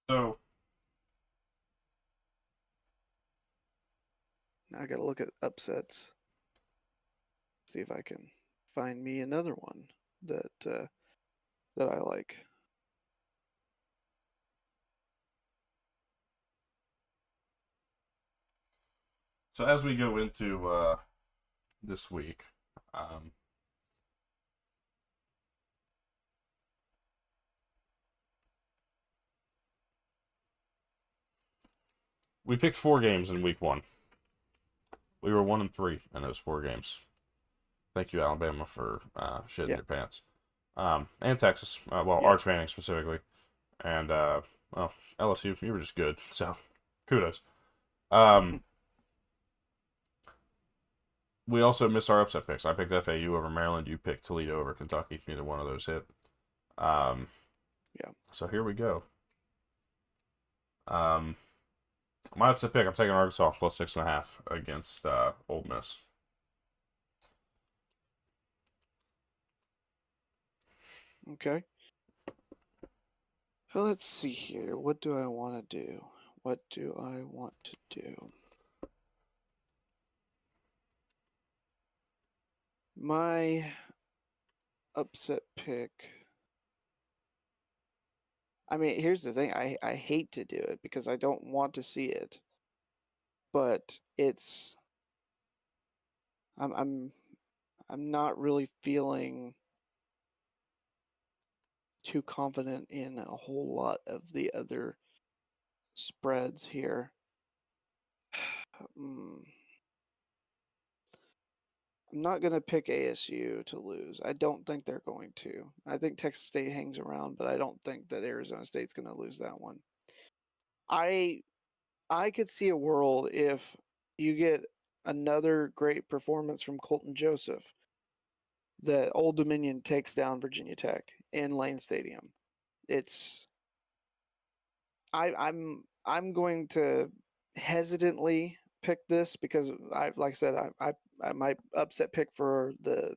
So Now I got to look at upsets. See if I can find me another one that I like. so as we go into this week, um, we picked 4 games in week 1. We were 1-3 in those 4 games. Thank you, Alabama, for shitting Yeah. your pants. And Texas. Yeah. Arch Manning specifically. And, LSU, you were just good. So, kudos. We also missed our upset picks. I picked FAU over Maryland. You picked Toledo over Kentucky. Neither one of those hit. Yeah. So here we go. My upset pick, I'm taking Arkansas plus 6.5 against Ole Miss. Okay. So let's see here. What do I want to do? What do I want to do? My upset pick. I mean, here's the thing. I hate to do it because I don't want to see it. But I'm not really feeling too confident in a whole lot of the other spreads here. I'm not going to pick ASU to lose. I don't think they're going to. I think Texas State hangs around, but I don't think that Arizona State's going to lose that one. I could see a world if you get another great performance from Colton Joseph that Old Dominion takes down Virginia Tech in Lane Stadium. It's I'm going to hesitantly pick this because like I said I my upset pick for the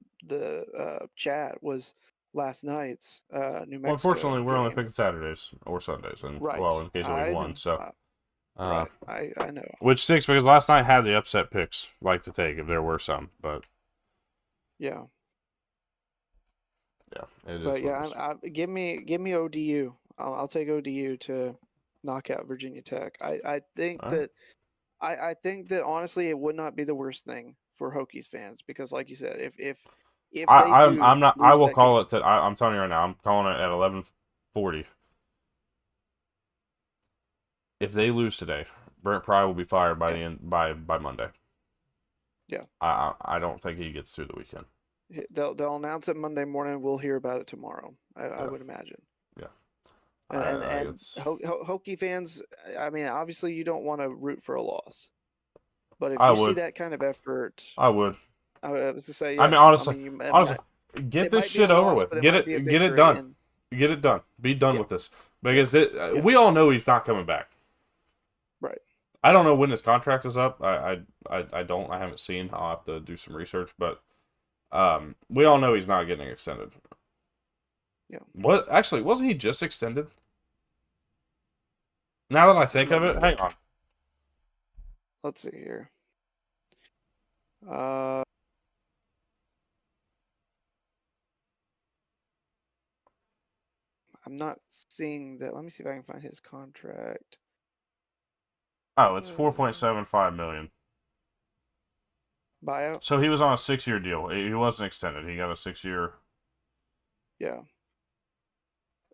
chat was last night's New Well, Mexico unfortunately, we're only game. picking Saturdays or Sundays, and Right. well, in case of week I 1. know. So, uh, Right. I know. which stinks because last night had the upset picks like to take if there were some, but Yeah. yeah, it is But what it yeah, is. give me ODU. I'll take ODU to knock out Virginia Tech. I think All right. that I think that honestly it would not be the worst thing for Hokies fans because like you said, if they do I'm not. I lose will that call game, it. I'm telling you right now. I'm calling it at 11:40. If they lose today, Brent Pry will be fired by yeah, the end by Monday. yeah, I don't think he gets through the weekend. they'll announce it Monday morning. We'll hear about it tomorrow. I Yeah, would imagine. yeah. And It's. Hokie fans, I mean, obviously you don't want to root for a loss, but if I you see would. that kind of effort, I would. I was to say, I yeah. mean, I honestly, mean, honestly, get it this might be a shit over loss, with. but it might be a Get it victory. done. And Get it done. Be done yeah, with this yeah, because yeah, we all know he's not coming back. right. I don't know when his contract is up. I don't. I haven't seen. I'll have to do some research, but we all know he's not getting extended. Yeah. What actually wasn't he just extended? Now that I think of it, hang on. Let's see here. Uh, I'm not seeing that. Let me see if I can find his contract. Oh, it's 4.75 million. Buyout. So he was on a 6-year deal. He wasn't extended. He got a 6-year. Yeah,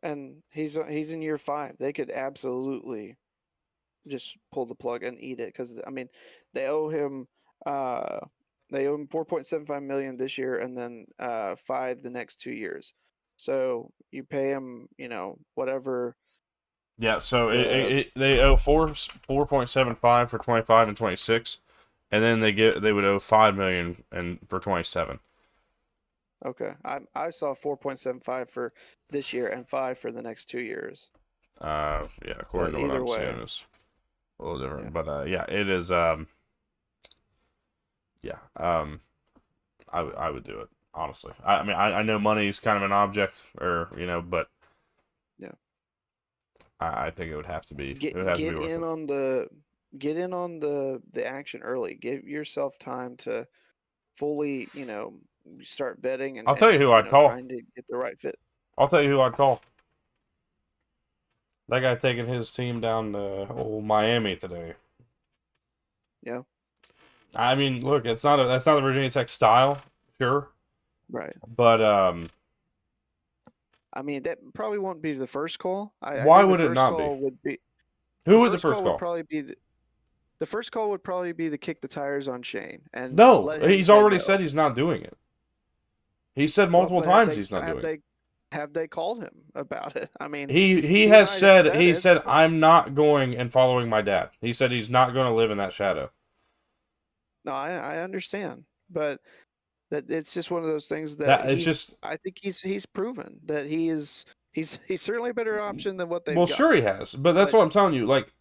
and he's in year 5. They could absolutely just pull the plug and eat it because I mean they owe him uh they owe him 4.75 million this year and then 5 the next 2 years. So you pay him, whatever Yeah, so the they owe 4.75 for 25 and 26, and then they would owe 5 million and for 27. okay. I saw 4.75 for this year and 5 for the next 2 years. Yeah, according But to what either I'm seeing, way, it's a little yeah. different. But yeah, it is. Yeah, I would do it honestly. I mean, I know money is kind of an object, or but Yeah. I think it would have to be. It would Get have to be get worth in it. on the action early. Give yourself time to fully, start vetting I'll tell you and who I'd call. trying to get the right fit. I'll tell you who I'd call. That guy taking his team down to old Miami today. Yeah, I mean, look, that's not the Virginia Tech style, sure, right. but I mean, that probably won't be the first call. I why think the would it first not be? call would be the Who would the first first call would call? probably be the first call would probably be the kick the tires on Shane and No, let him he's say already no. said he's not doing it. He said Well, multiple but have times they he's not have doing it. they have they called him about it? I mean, He he has might have said said it. But I'm not going and following my dad. He said he's not going to live in that shadow. no, I understand, but that it's just one of those things that That it's just I think he's proven that he's certainly a better option than what they've well, got. sure he has, but that's But what I'm telling you. Like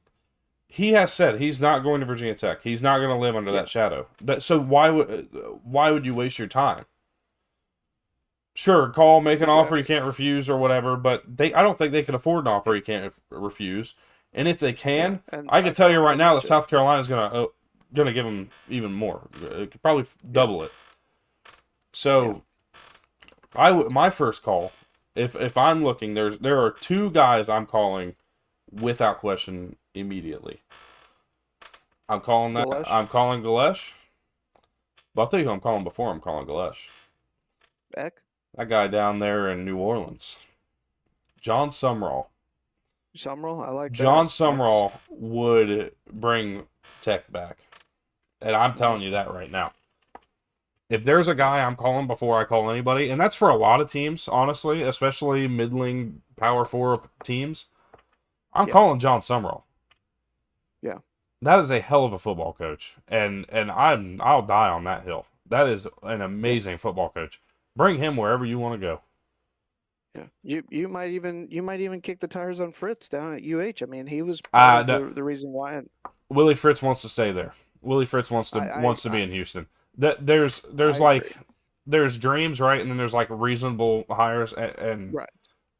he has said he's not going to Virginia Tech. He's not going to live under yeah, that shadow. So why would you waste your time? Sure, call, make an because offer you can't refuse or whatever, but I don't think they can afford an offer you can't refuse. And if they yeah, can, and I can South tell you Carolina right can now that match it. South Carolina's gonna give them even more. It could probably Yeah, double it. yeah, So my first call, if I'm looking, there are two guys I'm calling without question immediately. Galesh, I'm calling Galesh. But I'll tell you who I'm calling before I'm calling Galesh. Eck, That guy down there in New Orleans, John Sumrall. Summerall. I like John that. That's Sumrall would bring Tech back. And I'm telling mm, you that right now. If there's a yeah, guy I'm calling before I call anybody, and that's for a lot of teams, honestly, especially middling Power 4 teams, I'm yeah, calling John Sumrall. yeah, That is a hell of a football coach. And I'll die on that hill. That is an yeah, amazing football coach. Bring him wherever you want to go. yeah. You might even kick the tires on Fritz down at UH. I mean, he was part of That the reason why. Willie Fritz wants to stay there. Willie Fritz wants to I I wants to be I, in Houston. That I there's agree. like there's dreams, right? And then there's like reasonable hires. And Right,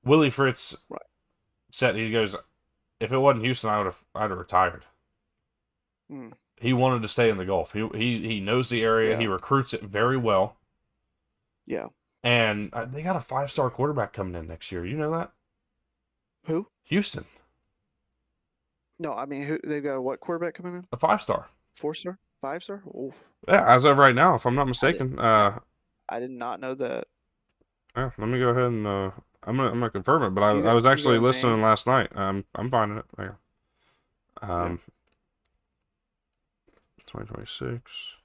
Willie Fritz right. said he goes, if it wasn't Houston, I'd have retired. Mm, He wanted to stay in the Gulf. He knows the area. yeah, He recruits it very well. yeah. And they got a 5-star quarterback coming in next year. You know that? Who? Houston, No, I mean, who they've got what quarterback coming in? a 5-star. 4-star? 5-star? Oof. Yeah, as of right now, if I'm not I did. mistaken. I did not know that. Yeah, let me go ahead and I'm gonna confirm it. But Do I was you got actually a listening name? last night. I'm finding it. There. Yeah. 2026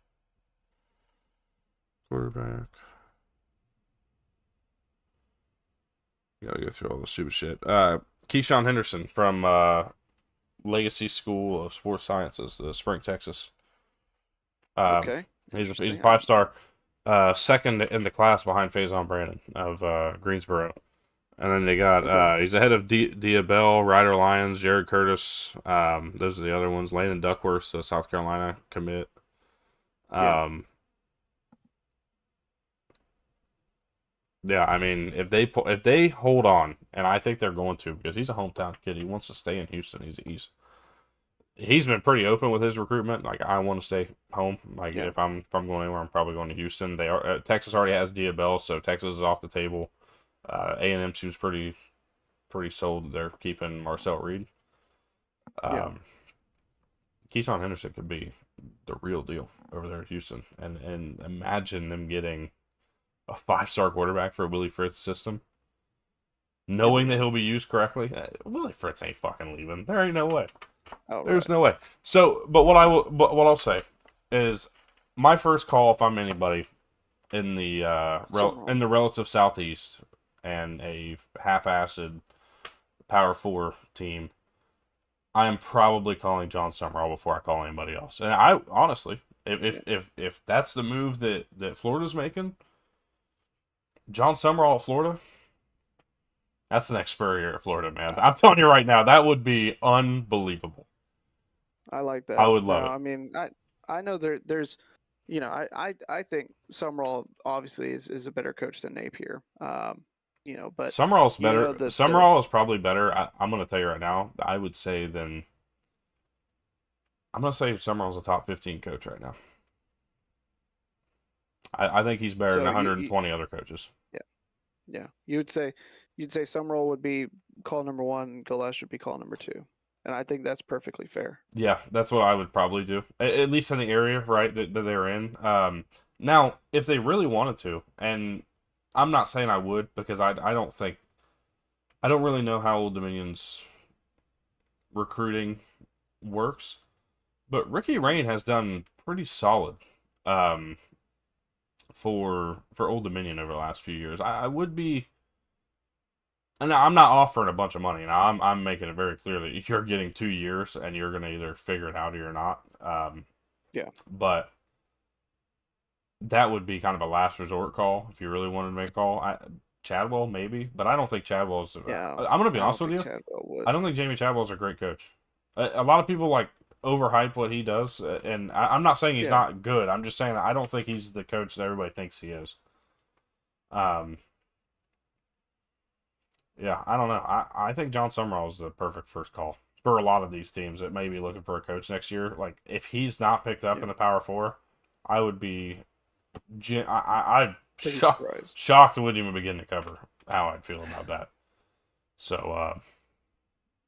quarterback. You gotta go through all the stupid shit. Keyshawn Henderson from Legacy School of Sports Sciences, Spring, Texas. Um, Okay. he's a Interesting. 5-star, second in the class behind Faison Brandon of Greensboro. And then they got Okay. he's ahead of Diabell, Ryder Lyons, Jared Curtis. Those are the other ones. Landon Duckworth, the South Carolina commit. Yeah. Um, yeah, I mean, if they hold on, and I think they're going to, because he's a hometown kid. He wants to stay in Houston. He's been pretty open with his recruitment. Like, I want to stay home. Like, Yeah. if I'm going anywhere, I'm probably going to Houston. They are Texas already has Diabell, so Texas is off the table. A&M seems pretty sold that they're keeping Marcel Reed. Yeah. Um, Keyshawn Henderson could be the real deal over there at Houston, and imagine them getting a 5-star quarterback for Willie Fritz system, knowing that he'll be used correctly. Willie Fritz ain't fucking leaving. There ain't no way. Oh, There's right. no way. So, but what I'll say is, my first call if I'm anybody in the in the relative southeast and a half-assed Power 4 team, I am probably calling John Summerall before I call anybody else. And I honestly, if that's the move that Florida's making, John Summerall at Florida, that's the next Spurrier at Florida, man. I'm telling you right now, that would be unbelievable. I like I that. would love Now, it. I mean, I know there's, I think Summerall obviously is a better coach than Napier. But Summerall's better. the Summerall is probably better. I'm going to tell you right now. I would say then. I'm going to say Summerall's a top 15 coach right now. I think he's better than so 120 other coaches. yeah, you'd say Summerall would be call number one, Galesh would be call number two, and I think that's perfectly fair. Yeah, that's what I would probably do. At least in the area, right, that they're in. Now, if they really wanted to, and I'm not saying I would because I don't really know how Old Dominion's recruiting works, but Ricky Rain has done pretty solid for Old Dominion over the last few years. I would be, and I'm not offering a bunch of money. Now I'm making it very clear that you're getting 2 years and you're going to either figure it out or you're not. Yeah. But that would be kind of a last resort call if you really wanted to make a call. Chadwell maybe, but I don't think Chadwell's. Yeah, I'm going to be honest with you. Chadwell would. I don't think Jamie Chadwell's a great coach. A lot of people like overhype what he does, and I'm not saying he's not good. I'm just saying I don't think he's the coach that everybody thinks he is. Yeah, I don't know. I think John Summerall is the perfect first call for a lot of these teams that may be looking for a coach next year. Like, if he's not picked up in the Power 4, I would be I'd shocked and wouldn't even begin to cover how I'd feel about that. So,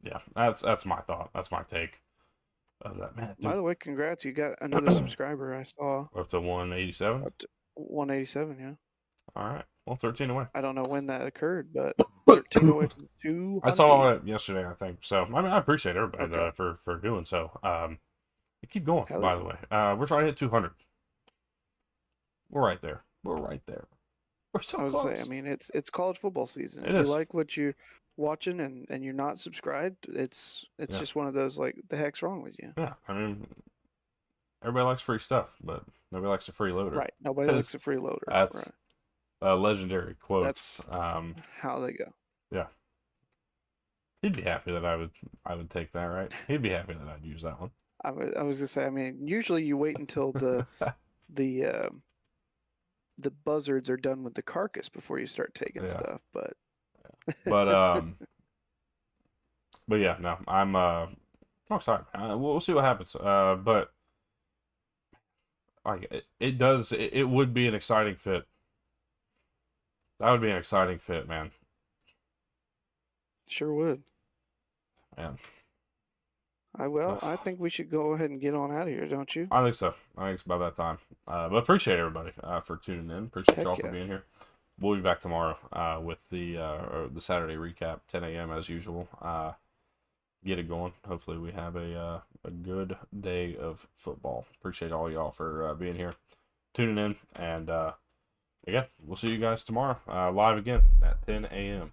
yeah, that's my thought. That's my take of that, man. By the way, congrats! You got another subscriber. I saw up to 187. Up to 187. Yeah. All right. Well, 13 away. I don't know when that occurred, but 13 away from 200. I saw it yesterday, I think. So, I mean, I appreciate everybody for doing so. Keep going, by the way. We're trying to hit 200. We're right there. We're right there. We're so close. I mean, it's college football season. If you like what you're watching and you're not subscribed, it's just one of those, like, the heck's wrong with you? Yeah, I mean, everybody likes free stuff, but nobody likes a free loader. Right. Nobody likes a free loader. That's right. a legendary quote. That's how they go. Yeah. He'd be happy that I would take that, right? He'd be happy that I'd use that one. I was gonna say, I mean, usually you wait until the buzzards are done with the carcass before you start taking stuff, but but yeah, no, I'm excited. We'll see what happens. But like it would be an exciting fit. That would be an exciting fit, man. Sure would. Man. I think we should go ahead and get on out of here, don't you? I think so. I think it's about that time. But appreciate everybody for tuning in. Appreciate y'all for being here. We'll be back tomorrow with the Saturday recap, 10 a.m. as usual. Get it going. Hopefully we have a good day of football. Appreciate all y'all for being here, tuning in, and again, we'll see you guys tomorrow live again at 10 a.m.